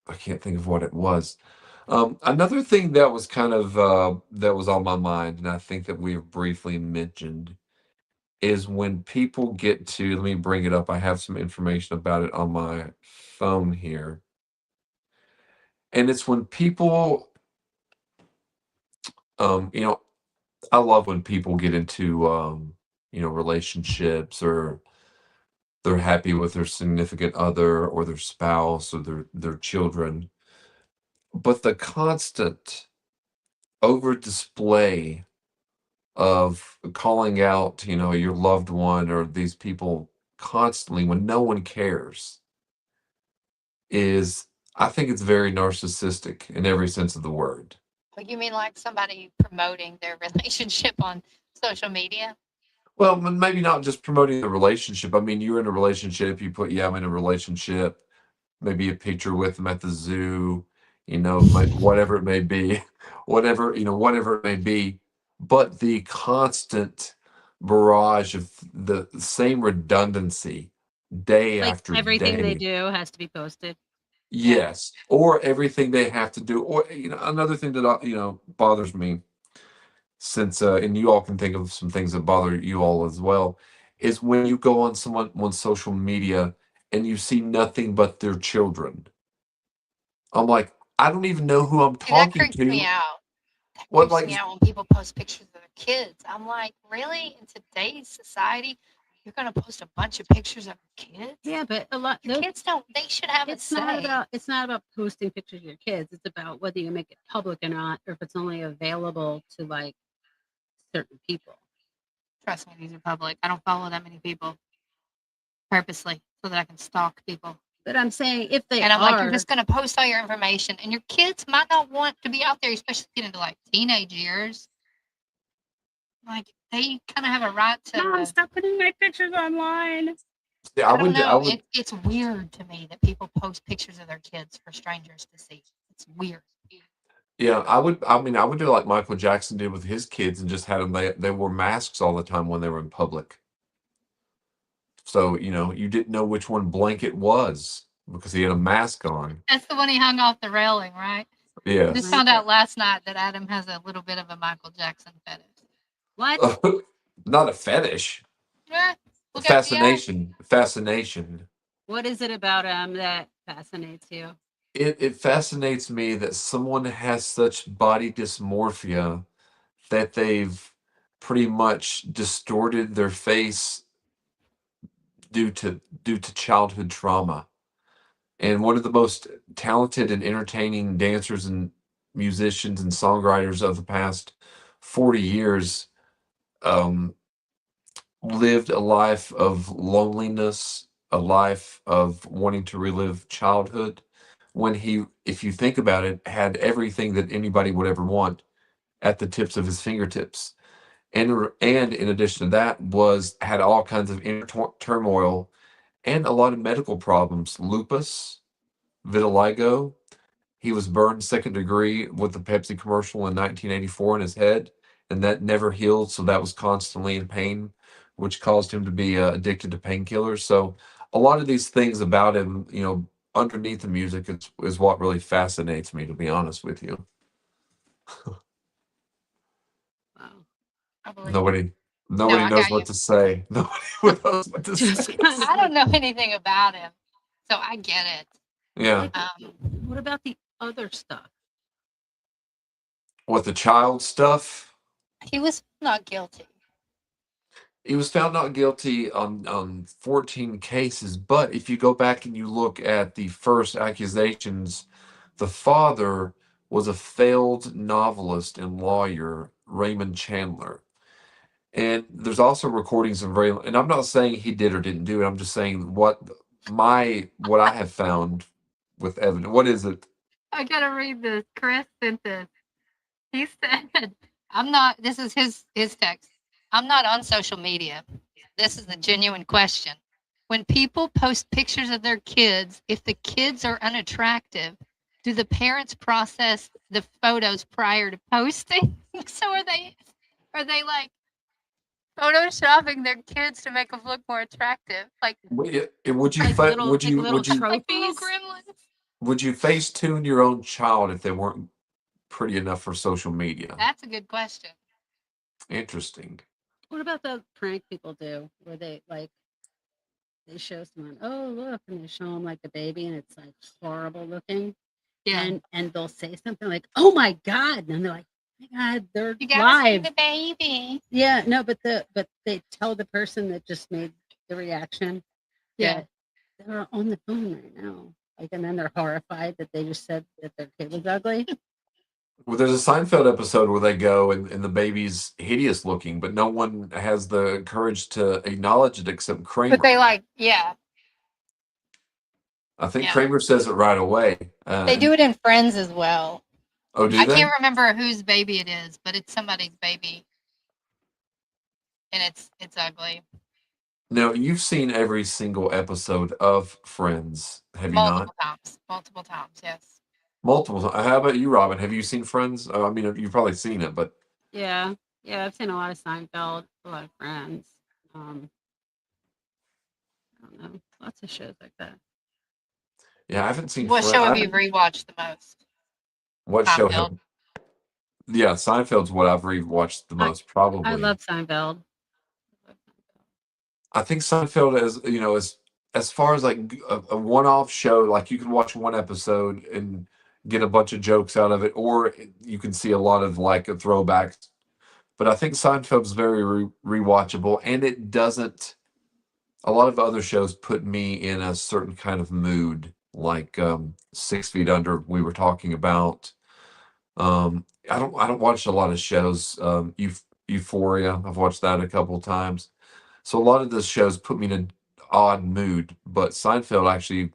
I can't think of what it was. Another thing that was kind of that was on my mind, and I think that we've briefly mentioned, is when people get to. Let me bring it up. I have some information about it on my phone here, and it's when people, you know, I love when people get into, you know, relationships or they're happy with their significant other or their spouse or their children, but the constant over display of calling out, you know, your loved one or these people constantly when no one cares is, I think it's very narcissistic in every sense of the word. Like, you mean like somebody promoting their relationship on social media? Well, maybe not just promoting the relationship. I mean, you're in a relationship, you put, yeah, I'm in a relationship, maybe a picture with them at the zoo, you know, whatever it may be, whatever, you know, whatever it may be. But the constant barrage of the same redundancy day Like after everything they day. do has to be posted. Yeah. Yes. Or everything they have to do. Or, you know, another thing that, you know, bothers me since and you all can think of some things that bother you all as well, is when you go on social media and you see nothing but their children. I'm like, I don't even know who I'm See, that talking creeps me to. out. That What, creeps like, me out when people post pictures of their kids. I'm like, really? In today's society, you're gonna post a bunch of pictures of your kids? Yeah, but a lot. Your kids don't. They should have a It's not say. about. It's not about posting pictures of your kids. It's about whether you make it public or not, or if it's only available to like certain people. Trust me, these are public. I don't follow that many people purposely so that I can stalk people. But I'm saying if they And I'm like, you're are, just gonna post all your information, and your kids might not want to be out there, especially get into like teenage years. Like, they kind of have a right Mom, to. stop putting my pictures online. yeah, I don't I know. would, It's weird to me that people post pictures of their kids for strangers to see. It's weird. yeah, I mean, I would do like Michael Jackson did with his kids and just had them, they wore masks all the time when they were in public. So, you know, you didn't know which one Blanket was because he had a mask on. That's the one he hung off the railing, right? I just Yes. found out last night that Adam has a little bit of a Michael Jackson fetish. What? Not a fetish. Yeah, look FBI. Fascination. What is it about him that fascinates you? It fascinates me that someone has such body dysmorphia that they've pretty much distorted their face due to childhood trauma. And one of the most talented and entertaining dancers and musicians and songwriters of the past 40 years um, lived a life of loneliness, a life of wanting to relive childhood, when he, if you think about it, had everything that anybody would ever want at the tips of his fingertips. And in addition to that, had all kinds of inner turmoil and a lot of medical problems, lupus, vitiligo. He was burned second degree with the Pepsi commercial in 1984 in his head, and that never healed. So that was constantly in pain, which caused him to be addicted to painkillers. So a lot of these things about him, you know, underneath the music is what really fascinates me, to be honest with you. Wow. I believe it. Nobody No, I knows got what you. to say. Nobody knows what to Just say. kind of I don't know anything about him, so I get it. Yeah. What about the other stuff? What, the child stuff? He was not guilty. He was found not guilty on 14 cases, but if you go back and you look at the first accusations, the father was a failed novelist and lawyer, Raymond Chandler. And there's also recordings of Ray, and I'm not saying he did or didn't do it. I'm just saying what I have found with evidence. What is it? I gotta read this. Chris sent this. He said, "I'm not." This is his text. "I'm not on social media. This is a genuine question. When people post pictures of their kids, if the kids are unattractive, do the parents process the photos prior to posting? So are they like photoshopping their kids to make them look more attractive, like Would you Like little, would like you little would you like little trophies. gremlins?" would you face tune your own child if they weren't pretty enough for social media? That's a good question. Interesting. What about the prank people do, where they show someone, oh look, and they show them like the baby, and it's like horrible looking, Yeah. and they'll say something like, "Oh my god," and they're like, "Oh my god, they're You gotta see live." the baby. Yeah, no, but they tell the person that just made the reaction Yeah. that they're on the phone right now, like, and then they're horrified that they just said that their kid was ugly. Well, there's a Seinfeld episode where they go and the baby's hideous looking, but no one has the courage to acknowledge it except Kramer. But they like, yeah. I think Yeah. Kramer says it right away. They do it in Friends as well. Oh, do I they? can't remember whose baby it is, but it's somebody's baby. And it's ugly. No, you've seen every single episode of Friends, have you not? Multiple times. Multiple times, yes. Multiple times. How about you, Robin? Have you seen Friends? I mean, you've probably seen it, but Yeah, I've seen a lot of Seinfeld, a lot of Friends. I don't know, lots of shows like that. yeah, I haven't seen What Friends. show have you rewatched the most? What show have? Seinfeld. Yeah, Seinfeld's what I've rewatched the most, probably. I love Seinfeld. I think Seinfeld is, as far as like a one-off show, like you can watch one episode and get a bunch of jokes out of it, or you can see a lot of like a throwbacks. But I think Seinfeld's very rewatchable, and it doesn't. A lot of other shows put me in a certain kind of mood, like 6 Feet Under. We were talking about. I don't watch a lot of shows. Euphoria. I've watched that a couple times. So a lot of the shows put me in an odd mood, but Seinfeld actually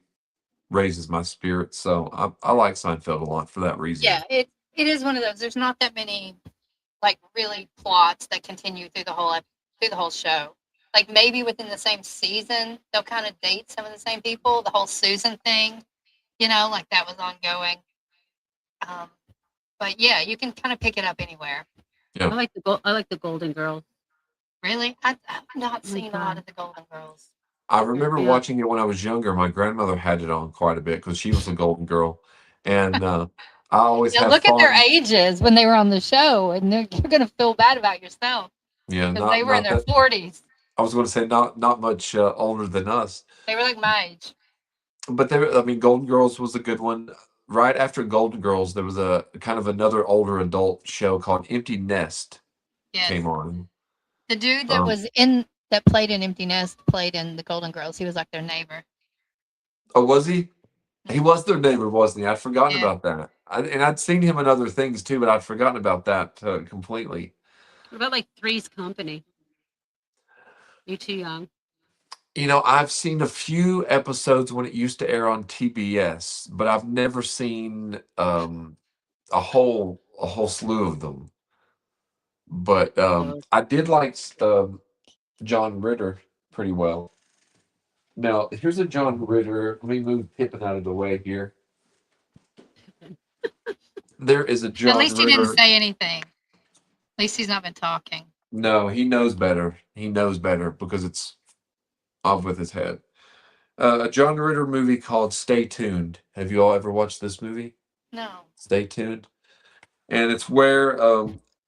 raises my spirits. So I like Seinfeld a lot for that reason. Yeah, it is one of those. There's not that many like really plots that continue through the whole show. Like maybe within the same season, they'll kind of date some of the same people. The whole Susan thing, like that was ongoing. But yeah, you can kind of pick it up anywhere. Yeah. I like the Golden Girls. Really, I've not Oh my seen a lot God. of the Golden Girls. I remember Yeah. watching it when I was younger. My grandmother had it on quite a bit because she was a Golden Girl, and I always Yeah, have look fun. at their ages when they were on the show, and you're gonna feel bad about yourself Yeah, because not they were in not their that. 40s. I was going to say not much older than us, They were like my age. but there. I mean, Golden Girls was a good one. Right after Golden Girls, there was a kind of another older adult show called Empty Nest Yes, came on. the dude that Um, that played in Empty Nest played in the Golden Girls. He was like their neighbor. Oh, was he? He was their neighbor, wasn't he? I'd forgotten Yeah. about that. And I'd seen him in other things too, but I'd forgotten about that completely. What about like Three's Company? You too young. I've seen a few episodes when it used to air on TBS, but I've never seen a whole slew of them. But I did like John Ritter pretty well. Now, here's a John Ritter. Let me move Pippin out of the way here. There is a At John least he didn't Ritter. say anything. At least he's not been talking. No, he knows better. He knows better because it's off with his head. A John Ritter movie called Stay Tuned. Have you all ever watched this movie? No. Stay Tuned. And it's where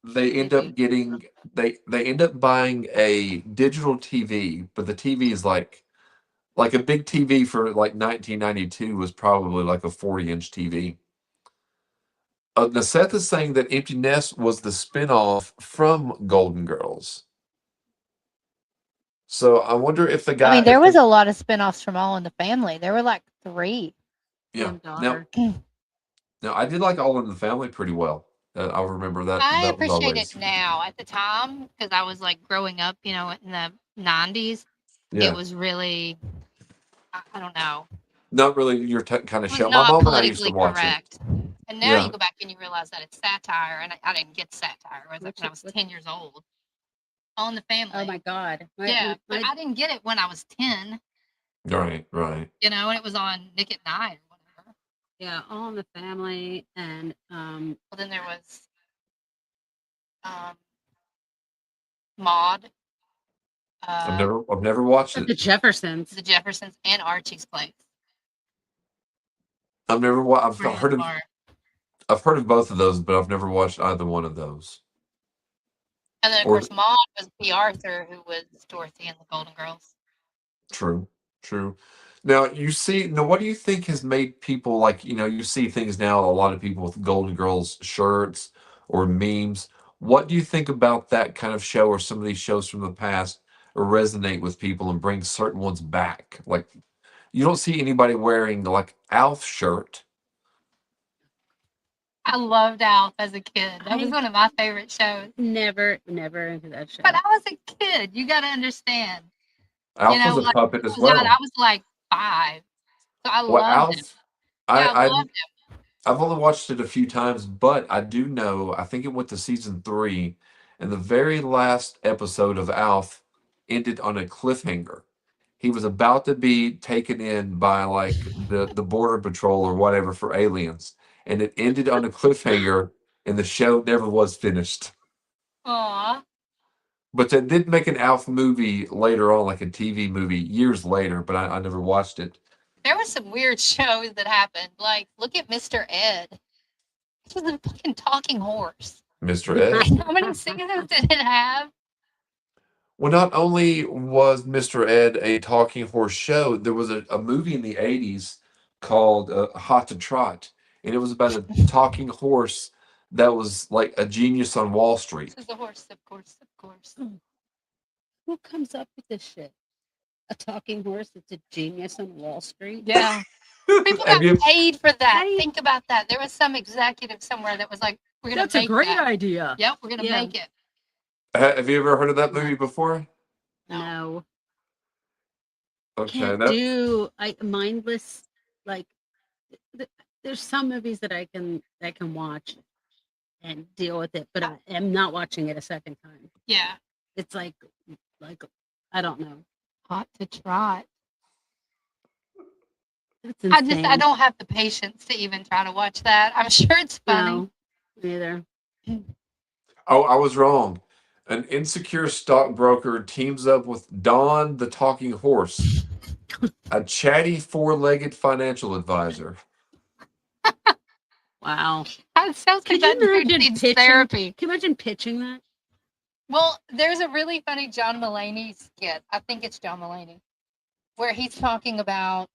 they end up getting they end up buying a digital TV, but the TV is like a big TV for like 1992 was probably like a 40-inch TV. Now Seth is saying that Empty Nest was the spinoff from Golden Girls. So I wonder if the guy. I mean, there if was the- a lot of spinoffs from All in the Family. There were like 3. yeah. One Now, daughter. now I did like All in the Family pretty well. I'll remember that. I That was appreciate always. it now. At the time, because I was like growing up, in the 90s, Yeah. it was really, I don't know, Not really your kind of it was show. My not mom and I used to politically watch it. correct. And now Yeah. you go back and you realize that it's satire, and I didn't get satire. I was like What's when I it- was what- 10 years old. All in the Family. Oh my God. Yeah, but I didn't get it when I was 10, Right. Right. and it was on Nick at Night or whatever. yeah, All in the Family, and Well, then there was Maude, I've never watched the it. Jeffersons. The Jeffersons, and Archie's Place. I've never. I've Where heard of. are- I've heard of both of those, but I've never watched either one of those. And then of Or- course Maude was P. Arthur, who was Dorothy in the Golden Girls. True. True. Now you see. Now, what do you think has made people like? You see things now. A lot of people with Golden Girls shirts or memes. What do you think about that kind of show, or some of these shows from the past, resonate with people and bring certain ones back? Like, you don't see anybody wearing like Alf shirt. I loved Alf as a kid. That was I- one of my favorite shows. Never into that show. But I was a kid. You got to understand. Alf know, was a like, puppet as It was out- well. I was like 5, so I Well, loved him. Alf. Yeah, I I loved him. I've only watched it a few times, but I do know, I think it went to season 3, and the very last episode of Alf ended on a cliffhanger. He was about to be taken in by like the border patrol or whatever for aliens, and it ended on a cliffhanger, and the show never was finished. Aw. But they did make an Alf movie later on, like a TV movie years later, but I never watched it. There were some weird shows that happened. Like, look at Mr. Ed. He was a fucking talking horse. Mr. Ed. How many seasons did it have? Well, not only was Mr. Ed a talking horse show, there was a movie in the 80s called Hot to Trot, and it was about a talking horse that was like a genius on Wall Street. This is a horse, of course, of course. Who comes up with this shit? A talking horse that's a genius on Wall Street? Yeah. People got Have you- paid for that. Right. Think about that. There was some executive somewhere that was like, we're going That's to a make great that. idea. Yep, we're going to Yeah. make it. Have you ever heard of that movie before? No. Okay, Can't that do mindless, like there's some movies that I can watch and deal with it, but I am not watching it a second time. Yeah. It's like I don't know. Hot to trot. It's I insane. don't have the patience to even try to watch that. I'm sure it's funny. No, neither. Oh, I was wrong. An insecure stockbroker teams up with Don the talking horse, a chatty four-legged financial advisor. Wow. That sounds Could like you that dude imagine needs pitching- therapy. Can you imagine pitching that? Well, there's a really funny John Mulaney skit. I think it's John Mulaney, where he's talking about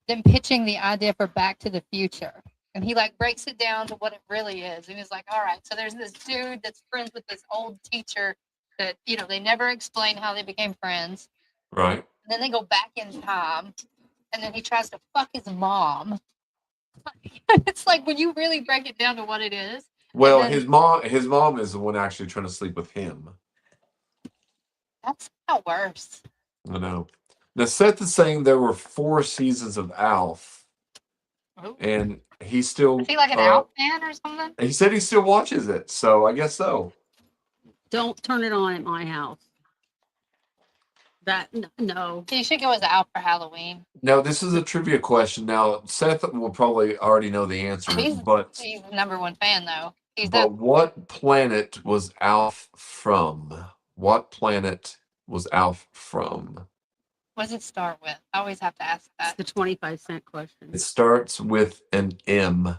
them pitching the idea for Back to the Future. And he like breaks it down to what it really is. And he's like, all right, so there's this dude that's friends with this old teacher that, they never explain how they became friends. Right. And then they go back in time. And then he tries to fuck his mom. It's like when you really break it down to what it is. Well, then- his mom is the one actually trying to sleep with him. That's not worse. I know. Now Seth is saying there were 4 seasons of Alf, Ooh. and he still Is he like an Alf fan or something? he said he still watches it, so I guess so. Don't turn it on at my house. No. You should go as Alf for Halloween. Now this is a trivia question. Now Seth will probably already know the answer, He's- but He's the #1 fan, though. He's but the what planet was Alf from? What planet was Alf from? what does it start with? I always have to ask It's that. the 25-cent question. It starts with an M,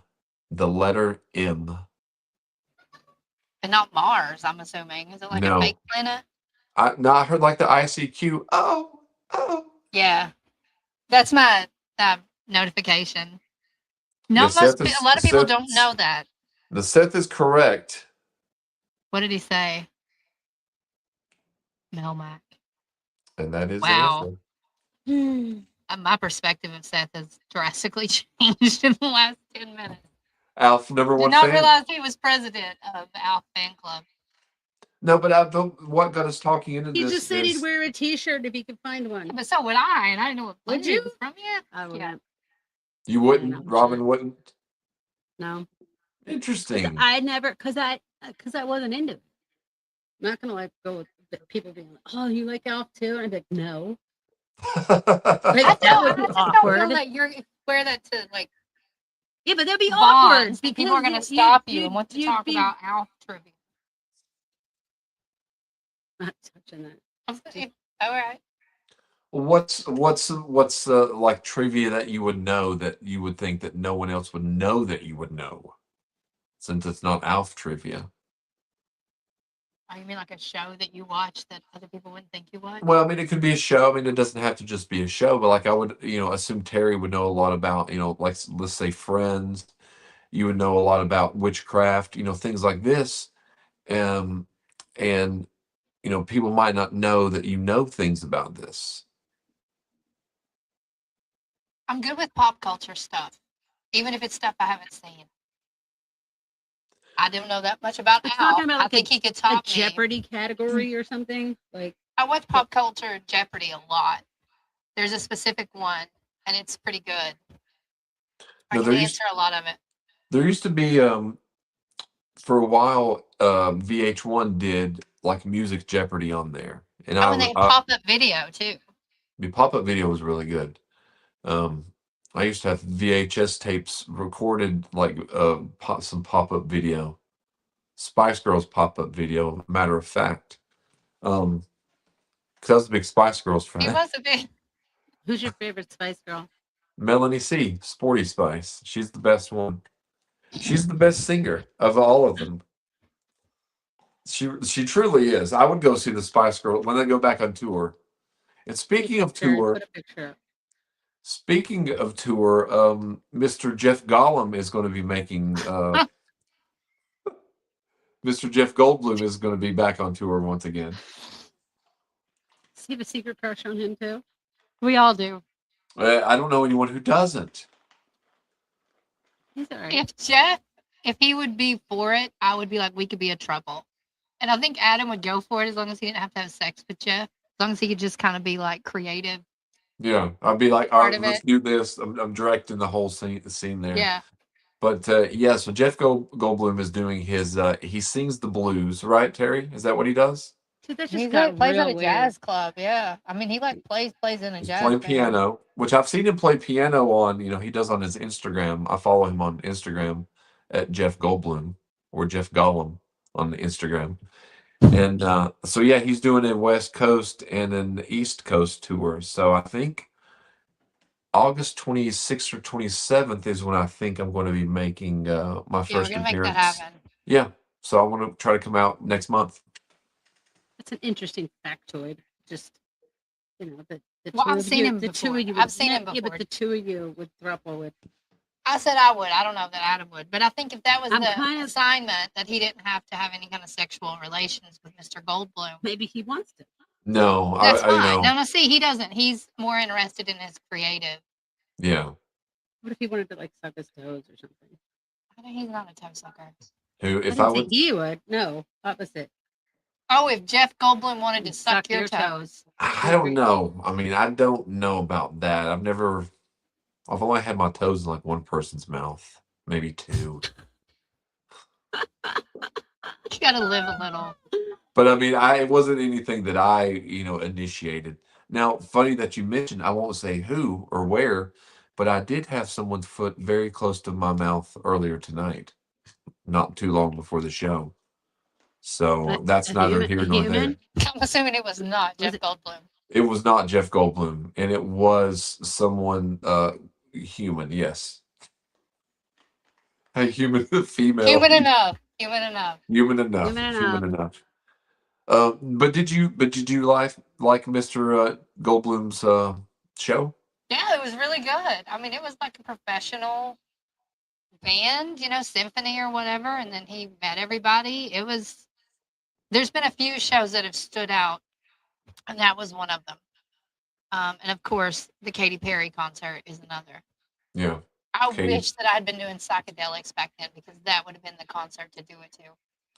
the letter M. And not Mars, I'm assuming. Is it like No. a fake planet? I heard like the ICQ. Oh. Yeah. That's my notification. No, Yeah, Seth is- a lot of people Seth- don't know that. The Seth is correct. What did he say? Melmac. And that is the Wow. answer. My perspective of Seth has drastically changed in the last 10 minutes. Alf, number Did one not fan. realize he was president of Alf Fan Club. No, but what got us talking into He this just said is he'd wear a T-shirt if he could find one. But so would I, and I didn't know what Would flavor it you? was from yet. I wouldn't. you not wouldn't, much Robin of it. wouldn't. No, Interesting. I never, because I wasn't into it. I'm not gonna like go with people being like, "Oh, you like Alf too?" And I'd be like, "No." I That would would be just don't awkward. feel that you're wear that to like Yeah, but that'd be bonds, awkward and because people are going to you'd- stop you you'd- and want to you'd talk be about Alf trivia. Not touching that. All right. What's like trivia that you would know that you would think that no one else would know that you would know, since it's not Alf trivia? Oh, you mean like a show that you watch that other people wouldn't think you watch? Well, I mean, it could be a show. I mean, it doesn't have to just be a show, but like I would, assume Terry would know a lot about, like let's say Friends. You would know a lot about witchcraft, things like this. And people might not know that you know things about this. I'm good with pop culture stuff, even if it's stuff I haven't seen. I don't know that much about We're Alf. talking about I like think he could a top me. Jeopardy category or something. Like I watch pop culture Jeopardy a lot. There's a specific one, and it's pretty good. I No, can answer a lot of it. There used to be for a while VH1 did like Music Jeopardy on there, and Oh, and they had pop-up video too. the pop-up video was really good. I used to have VHS tapes recorded like some pop-up video, Spice Girls pop-up video. Matter of fact, because I was a big Spice Girls He fan. was a big. who's your favorite Spice Girl? Melanie C, Sporty Spice. She's the best one. She's the best singer of all of them. She truly is. I would go see the Spice Girl when they go back on tour. And speaking of tour, Put a picture up. Mr. Jeff Gollum is going to be making Mr. Jeff Goldblum is going to be back on tour once again. Does he have a secret crush on him too? We all do. I don't know anyone who doesn't. He's all right. If he would be for it, I would be like, we could be a trouble. And I think Adam would go for it as long as he didn't have to have sex with Jeff. As long as he could just kind of be like creative. Yeah, I'd be like, all Part right, of let's it. do this. I'm directing the whole scene there. Yeah. But yeah, so Jeff Goldblum is doing his. He sings the blues, right, Terry? Is that what he does? Dude, that He just got plays at real a weird. jazz club. Yeah. I mean, he plays in a He's jazz playing band. piano, which I've seen him play piano on. He does on his Instagram. I follow him on Instagram at Jeff Goldblum or Jeff Gollum on the Instagram. And so yeah, he's doing a West Coast and an East Coast tour. So I think August 26th or 27th is when I think I'm going to be making my Yeah, we're first gonna make that appearance. happen. Yeah, so I want to try to come out next month. That's an interesting factoid. Just the Well, two I've of seen you, him the before. two of you. I've seen him Yeah, but before. the two of you would throuple with. I said I would. I don't know that Adam would, but I think if that was I'm the kind of- assignment that he didn't have to have any kind of sexual relations with Mr. Goldblum, Maybe he wants to. No, that's I fine. No, see, he doesn't. He's more interested in his creative. yeah. What if he wanted to like suck his toes or something? I think he's not a toe sucker. Who I if didn't I say would he would. No, opposite. Oh, if Jeff Goldblum wanted to suck your toes. I don't know. I mean, I don't know about that. I've only had my toes in like one person's mouth, maybe two. You gotta live a little. But I mean, it wasn't anything that I, initiated. Now, funny that you mentioned, I won't say who or where, but I did have someone's foot very close to my mouth earlier tonight, not too long before the show. So that's A neither human- here a nor there. human? I'm assuming it was not Was Jeff it- Goldblum. It was not Jeff Goldblum, and it was someone human, yes. A human female. Human enough. Human enough. Human enough. Human Human enough. But did you like Mr. Goldblum's show? Yeah, it was really good. I mean, it was like a professional band, symphony or whatever, and then he met everybody. There's been a few shows that have stood out and that was one of them. And of course, the Katy Perry concert is another. Yeah. I Katy. wish that I had been doing psychedelics back then because that would have been the concert to do it to.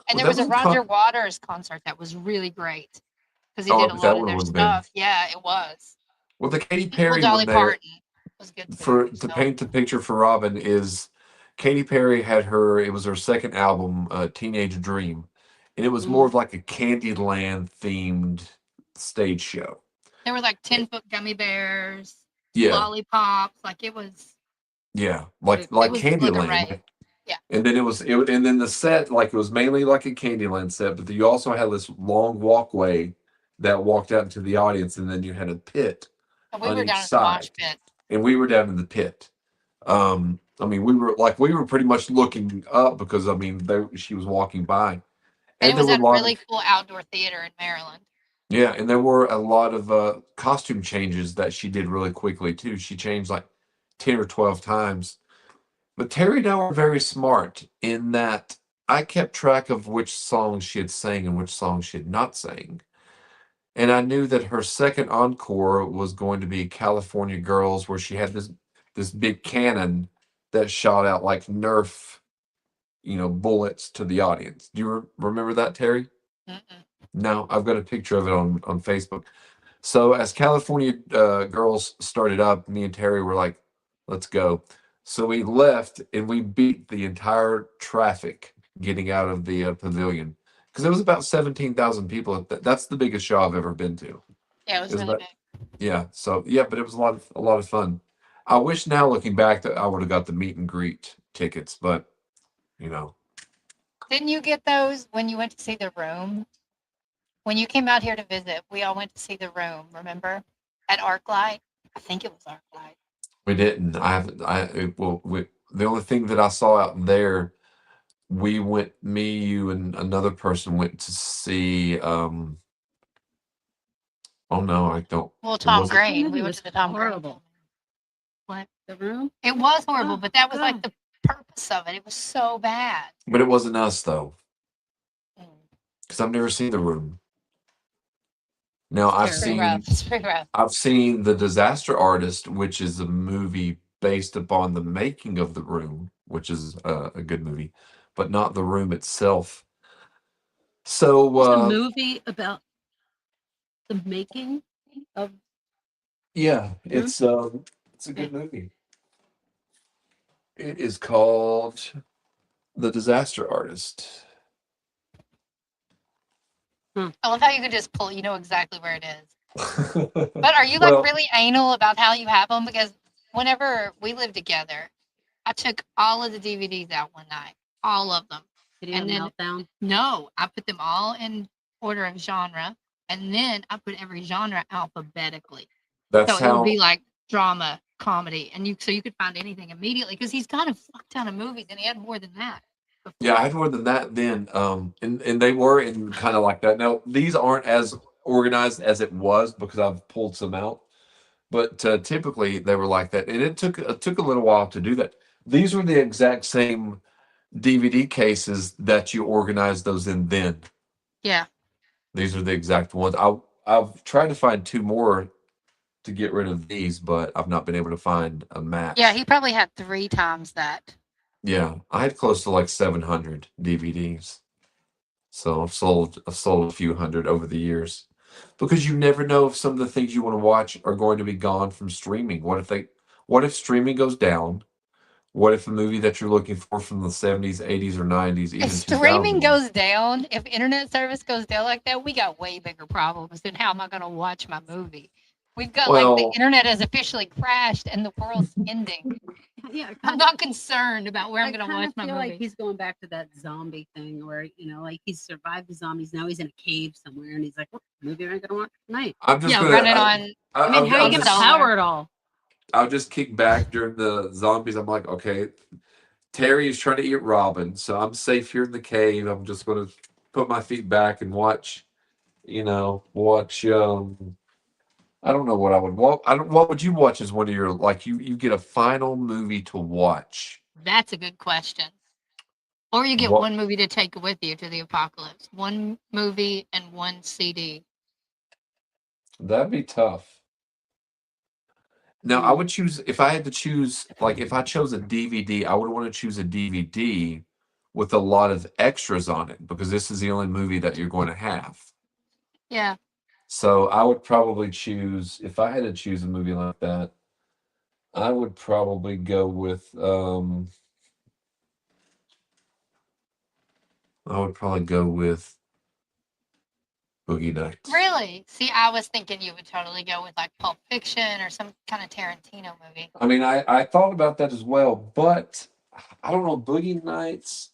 And Well, there that was a was a con- Roger Waters concert that was really great because he Oh, I did a bet lot that of one their would have been. stuff. Yeah, it was. Well, the Katy Well, Perry Dolly one there, Parton was good too. for to So paint the picture for Robin, is Katy Perry had it was her second album, Teenage Dream, and it was more Mm. of like a Candyland themed stage show. there were like 10-foot gummy bears, Yeah, lollipops. Like it was like it was like a Candyland. rave. Yeah. And then and then the set, like, it was mainly like a Candyland set, but then you also had this long walkway that walked out into the audience, and then you had a pit And we on were each down in the mosh side, pit. and we were down in the pit. I mean, we were pretty much looking up because, I mean, she was walking by, And and it there was were a at a lot really of cool outdoor theater in Maryland. yeah, and there were a lot of costume changes that she did really quickly too. She changed like 10 or 12 times. But Terry and I were very smart in that I kept track of which songs she had sang and which songs she had not sang. And I knew that her second encore was going to be California Girls, where she had this big cannon that shot out like Nerf, bullets to the audience. Do you remember that, Terry? Mm-mm. No, I've got a picture of it on Facebook. So as California Girls started up, me and Terry were like, "Let's go." So we left and we beat the entire traffic getting out of the pavilion because there was about 17,000 people. That's the biggest show I've ever been to. Yeah, it It was was really about big. yeah. So yeah, but it was a lot of fun. I wish now, looking back, that I would have got the meet and greet tickets, but you know, Didn't you get those when you went to see The Room? When you came out here to visit, we all went to see The Room, remember? At ArcLight? I think it was ArcLight. we didn't. I haven't. The only thing that I saw out there, me, you, and another person went to see. Oh no, I don't. Well, It Tom wasn't. Green. movie We went was to the Tom Green. horrible. What? The Room? It was horrible, Oh, but that was like God. the purpose of it. It was so bad. But it wasn't us though, Mm. because I've never seen The Room. Now It's I've It's pretty terrible. rough. seen It's pretty rough. I've seen The Disaster Artist, which is a movie based upon the making of The Room, which is a good movie, but not The Room itself. So There's a movie about the making of yeah, Room. it's a good movie. It is called The Disaster Artist. I love how you could just pull. You know exactly where it is. But are you like Well, really anal about how you have them? Because whenever we lived together, I took all of the DVDs out one night, all of them. Video And then Meltdown. no, I put them all in order of genre, and then I put every genre alphabetically. that's So it would how. be like drama, comedy, and so you could find anything immediately because he's got a fuck ton of movies, and he had more than that. Yeah, I had more than that then. And they were in kind of like that. Now, these aren't as organized as it was because I've pulled some out, but typically they were like that. And it took a little while to do that. These were the exact same DVD cases that you organized those in then. Yeah. These are the exact ones. I've tried to find two more to get rid of these, but I've not been able to find a match. Yeah, he probably had 3 times that. Yeah, I had close to like 700 DVDs. So I've sold a few hundred over the years. Because you never know if some of the things you want to watch are going to be gone from streaming. What if streaming goes down? What if a movie that you're looking for from the 70s, 80s, or 90s, even If streaming 2000s? goes down, if internet service goes down like that, we got way bigger problems than how am I going to watch my movie? We've got like the Well, internet has officially crashed and the world's ending. Yeah, I'm not concerned about where I'm I going to kind watch of my feel movie. like he's going back to that zombie thing where, like he's survived the zombies. Now he's in a cave somewhere and he's like, what movie am I going to watch tonight? I'm just Yeah, gonna. running on. I mean, how are I'll you going to just, power it all? I'll just kick back during the zombies. I'm like, okay, Terry is trying to eat Robin, so I'm safe here in the cave. I'm just gonna put my feet back and watch. Watch. I don't know what I would. What would you watch as one of your, like, you get a final movie to watch? That's a good question. Or you get What? one movie to take with you to the apocalypse. One movie and one CD. That'd be tough. Now, I Mm. would choose if I had to choose, like if I chose a DVD, I would want to choose a DVD with a lot of extras on it because this is the only movie that you're going to have. Yeah. So I would probably choose, if I had to choose a movie like that, I would probably go with Boogie Nights. Really? See, I was thinking you would totally go with like Pulp Fiction or some kind of Tarantino movie. I mean, I thought about that as well, but I don't know, Boogie Nights.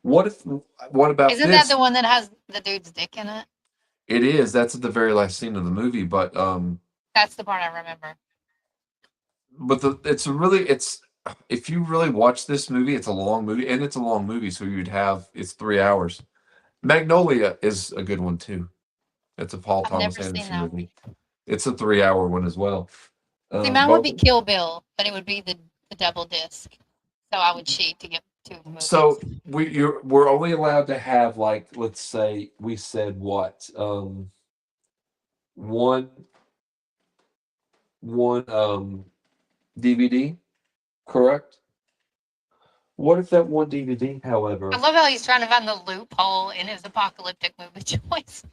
What about Isn't that this? the one that has the dude's dick in it? It is. That's at the very last scene of the movie, but That's the part I remember. it's if you really watch this movie, it's a long movie, and it's a long movie, so it's 3 hours. Magnolia is a good one too. It's a Paul I've Thomas never seen Anderson that movie. It's a 3 hour one as well. See, mine would Both- be Kill Bill, but it would be the double disc. So I would cheat to get 2 movies. So we're only allowed to have, like, let's say we said what one DVD, correct? What if that one DVD, however, I love how he's trying to find the loophole in his apocalyptic movie choice.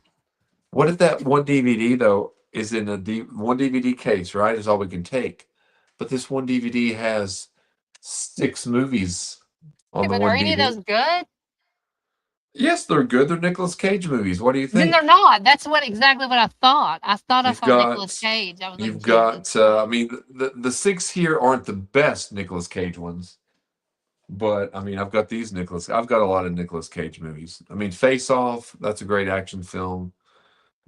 what if that one DVD though is in one DVD case, right? Is all we can take, but this one DVD has 6 movies on Okay, the but one are any of DVD. those good? Yes, they're good. They're Nicolas Cage movies. What do you Then think? they're not. That's exactly what I thought. I thought I You've saw got- Nicolas Cage. I was like, You've Jesus. got, I mean, the 6 here aren't the best Nicolas Cage ones, but I mean, I've got a lot of Nicolas Cage movies. I mean, Face Off, that's a great action film.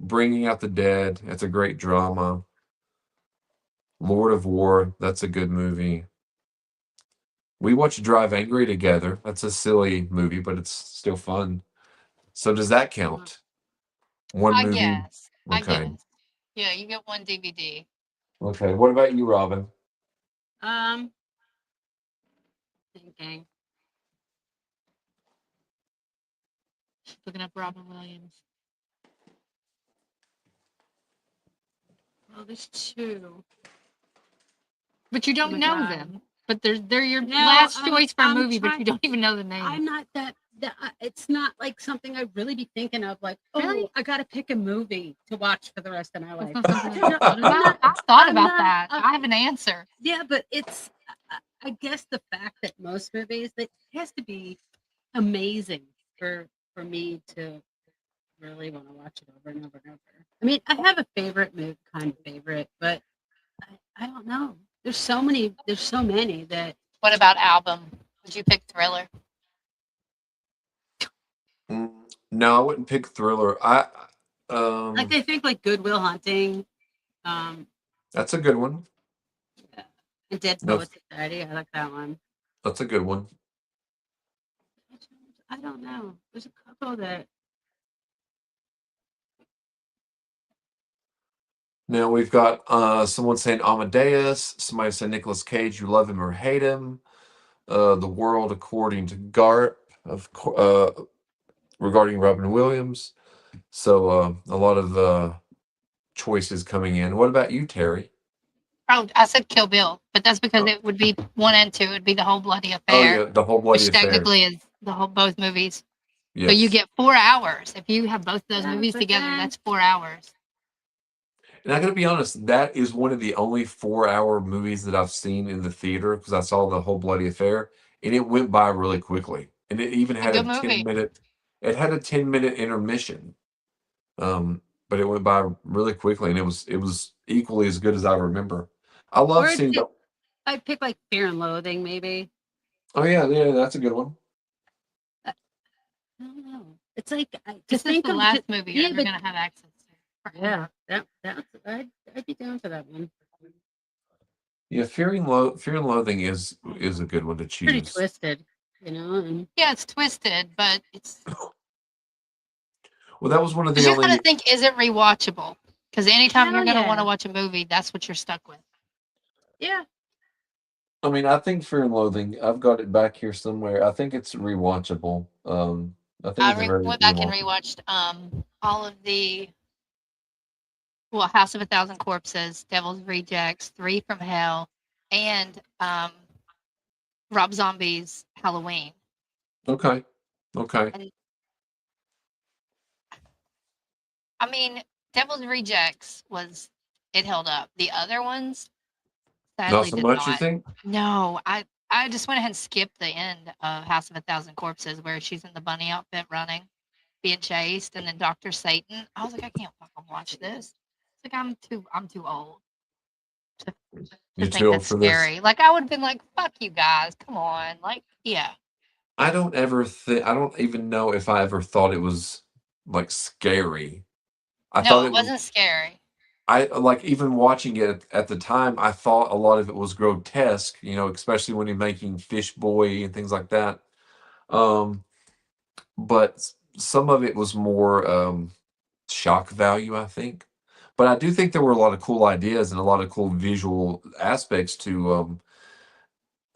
Bringing Out the Dead, that's a great drama. Lord of War, that's a good movie. We watched Drive Angry together. That's a silly movie, but it's still fun. So does that count? One I movie. guess. I Okay. guess. Yeah, you get 1 DVD. Okay. What about you, Robin? Thinking. Looking up Robin Williams. Well, there's 2. But you Oh don't my know God. them. But they're your No, last I'm- choice for a I'm movie, but trying- you don't even know the name. I'm not that it's not like something I'd really be thinking of, like, oh, Really? I gotta pick a movie to watch for the rest of my life. That's not something No, I'm not- I thought I'm about not- that. I have an answer. Yeah, but it's I guess the fact that most movies, it has to be amazing for me to really want to watch it over and over and over. I mean, I have a favorite movie, kind of favorite, but I don't know. There's so many that What about album? Would you pick Thriller? No, I wouldn't pick Thriller. like I think like Good Will Hunting, That's a good one. and Dead No. Poets Society. I like that one. That's a good one. I don't know. There's a couple that Now we've got someone saying Amadeus, somebody saying Nicolas Cage, you love him or hate him. The World According to Garp, regarding Robin Williams. So a lot of choices coming in. What about you, Terry? Oh, I said Kill Bill, but that's because it would be 1 and 2. It would be The Whole Bloody Oh Affair, yeah, the whole bloody which affair. technically is both movies. Yes. So you get 4 hours. If you have both those Yeah, movies but together, then- that's 4 hours. And I gotta be honest, that is one of the only 4-hour movies that I've seen in the theater because I saw The Whole Bloody Affair, and it went by really quickly. And it even had a good movie. 10-minute. It had a 10-minute intermission, but it went by really quickly, and it was equally as good as I remember. I love Or seeing. did- I'd pick like Fear and Loathing, maybe. Oh yeah, that's a good one. I don't know. It's like to This is think the of last movie you're yeah, ever but- going to have access to. Yeah, that's I'd be down for that one. Yeah, Fear and Loathing is a good one to choose. Pretty twisted, you know. And Yeah, it's twisted, but it's. Well, that was one of the You only. got to think, is it rewatchable? Because anytime Hell you're going to want to yeah. watch a movie, that's what you're stuck with. yeah, I mean, I think Fear and Loathing. I've got it back here somewhere. I think it's rewatchable. I think I it's very went back and rewatchable. rewatched all of the well, House of a Thousand Corpses, Devil's Rejects, Three from Hell, and Rob Zombie's Halloween. Okay. Okay. And I mean, Devil's Rejects it held up. The other ones Not sadly so did much, you not. think? No, I just went ahead and skipped the end of House of a Thousand Corpses where she's in the bunny outfit running, being chased, and then Dr. Satan. I was like, I can't fucking watch this. It's like I'm too old to You're think too old that's for this. scary. Like I would have been like, fuck you guys, come on. Like, yeah. I don't ever think. I don't even know if I ever thought it was like scary. I No, thought it it was. wasn't scary. I like even watching it at the time. I thought a lot of it was grotesque. You know, especially when you're making Fish Boy and things like that. Um, but some of it was more shock value, I think. But I do think there were a lot of cool ideas and a lot of cool visual aspects to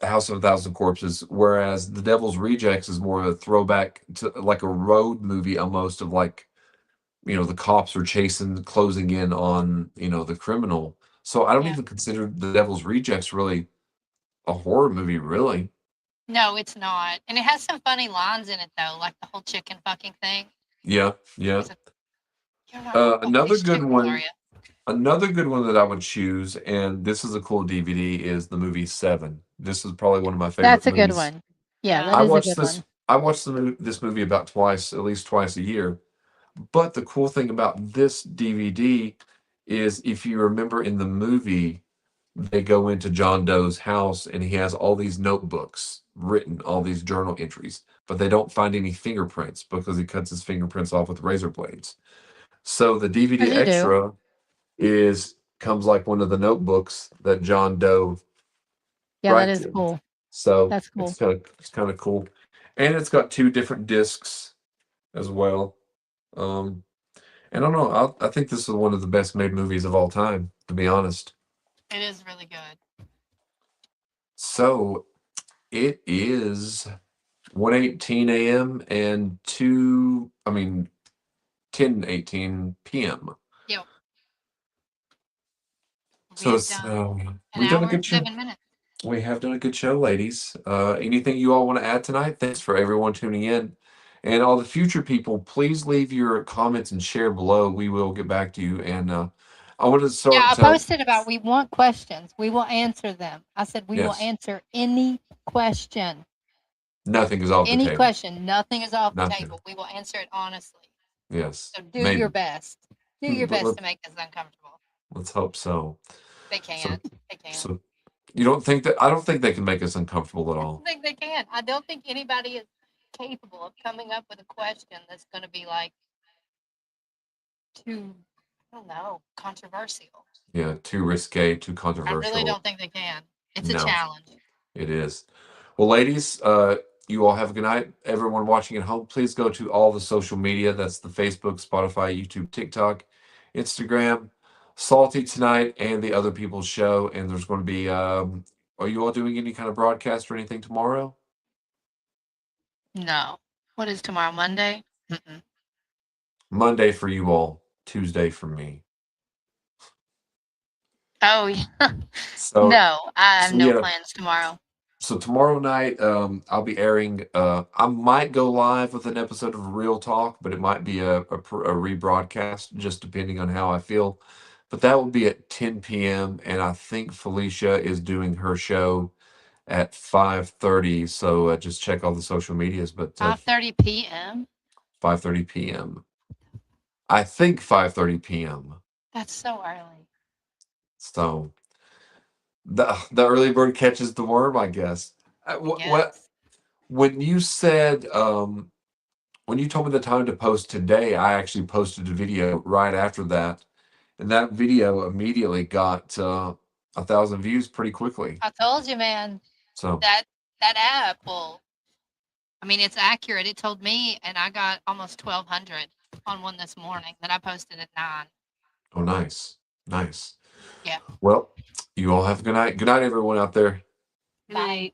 House of a Thousand Corpses, whereas The Devil's Rejects is more of a throwback to like a road movie almost of like, you know, the cops are closing in on, you know, the criminal. So I don't Yeah. even consider The Devil's Rejects really a horror movie, really. No, it's not. And it has some funny lines in it though, like the whole chicken fucking thing. Yeah, yeah. It's like, you're not gonna fuck Another these good chickens, are one, you? another good one that I would choose, and this is a cool DVD, is the movie Seven. This is probably one of my favorite That's a good movies. one. Yeah, Yeah. that I is a watched good this. one. I watched this movie about twice, at least twice a year. But the cool thing about this DVD is, if you remember in the movie, they go into John Doe's house and he has all these notebooks written, all these journal entries, but they don't find any fingerprints because he cuts his fingerprints off with razor blades. So the DVD As you do. extra comes like one of the notebooks that John Doe Yeah, that writes is in. cool. So That's cool. it's kind of cool, and it's got two different discs as well. Um, and I don't know. I think this is one of the best made movies of all time, to be honest. It is really good. So it is 1:18 a.m. and 10:18 p.m. Yep. So We've it's done an we've done a hour and good show. 7 minutes. We have done a good show, ladies. Anything you all want to add tonight? Thanks for everyone tuning in. And all the future people, please leave your comments and share below. We will get back to you. And I wanted to Yeah, start. I posted about we want questions. We will answer them. I said we will Yes. answer any question. Nothing is off the Any table. question. Nothing is off the Nothing. table. We will answer it honestly. Yes. So do Maybe. your best. Do your But best to make us uncomfortable. let's hope so. They can't. They can't. So you don't think that? I don't think they can make us uncomfortable at I all. don't think they can. I don't think anybody is capable of coming up with a question that's going to be like too, I don't know, controversial. Yeah, too risque, too I controversial. really don't think they can. It's No. a challenge. It is. Well, ladies, you all have a good night. Everyone watching at home, please go to all the social media. That's the Facebook, Spotify, YouTube, TikTok, Instagram, Salty Tonight, and the Other People's Show. And there's going to be, are you all doing any kind of broadcast or anything tomorrow? No. What is tomorrow? Monday? Mm-mm. Monday for you all, Tuesday for me. Oh, yeah. So, No, I have so no yeah. plans tomorrow. So tomorrow night, I'll be airing. I might go live with an episode of Real Talk, but it might be a rebroadcast, just depending on how I feel. But that will be at 10 p.m. and I think Felicia is doing her show at 5:30. So just check all the social medias. But 5:30 p.m. 5:30 p.m. I think 5:30 p.m. That's so early. So the early bird catches the worm, I guess. What Yes. when you said when you told me the time to post today, I actually posted a video right after that, and that video immediately got 1,000 views pretty quickly. I told you, man. So That app will. I mean, it's accurate. It told me, and I got almost 1,200 on one this morning that I posted at 9. oh, nice, nice. Yeah. Well, you all have a good night. Good night, everyone out there. Bye.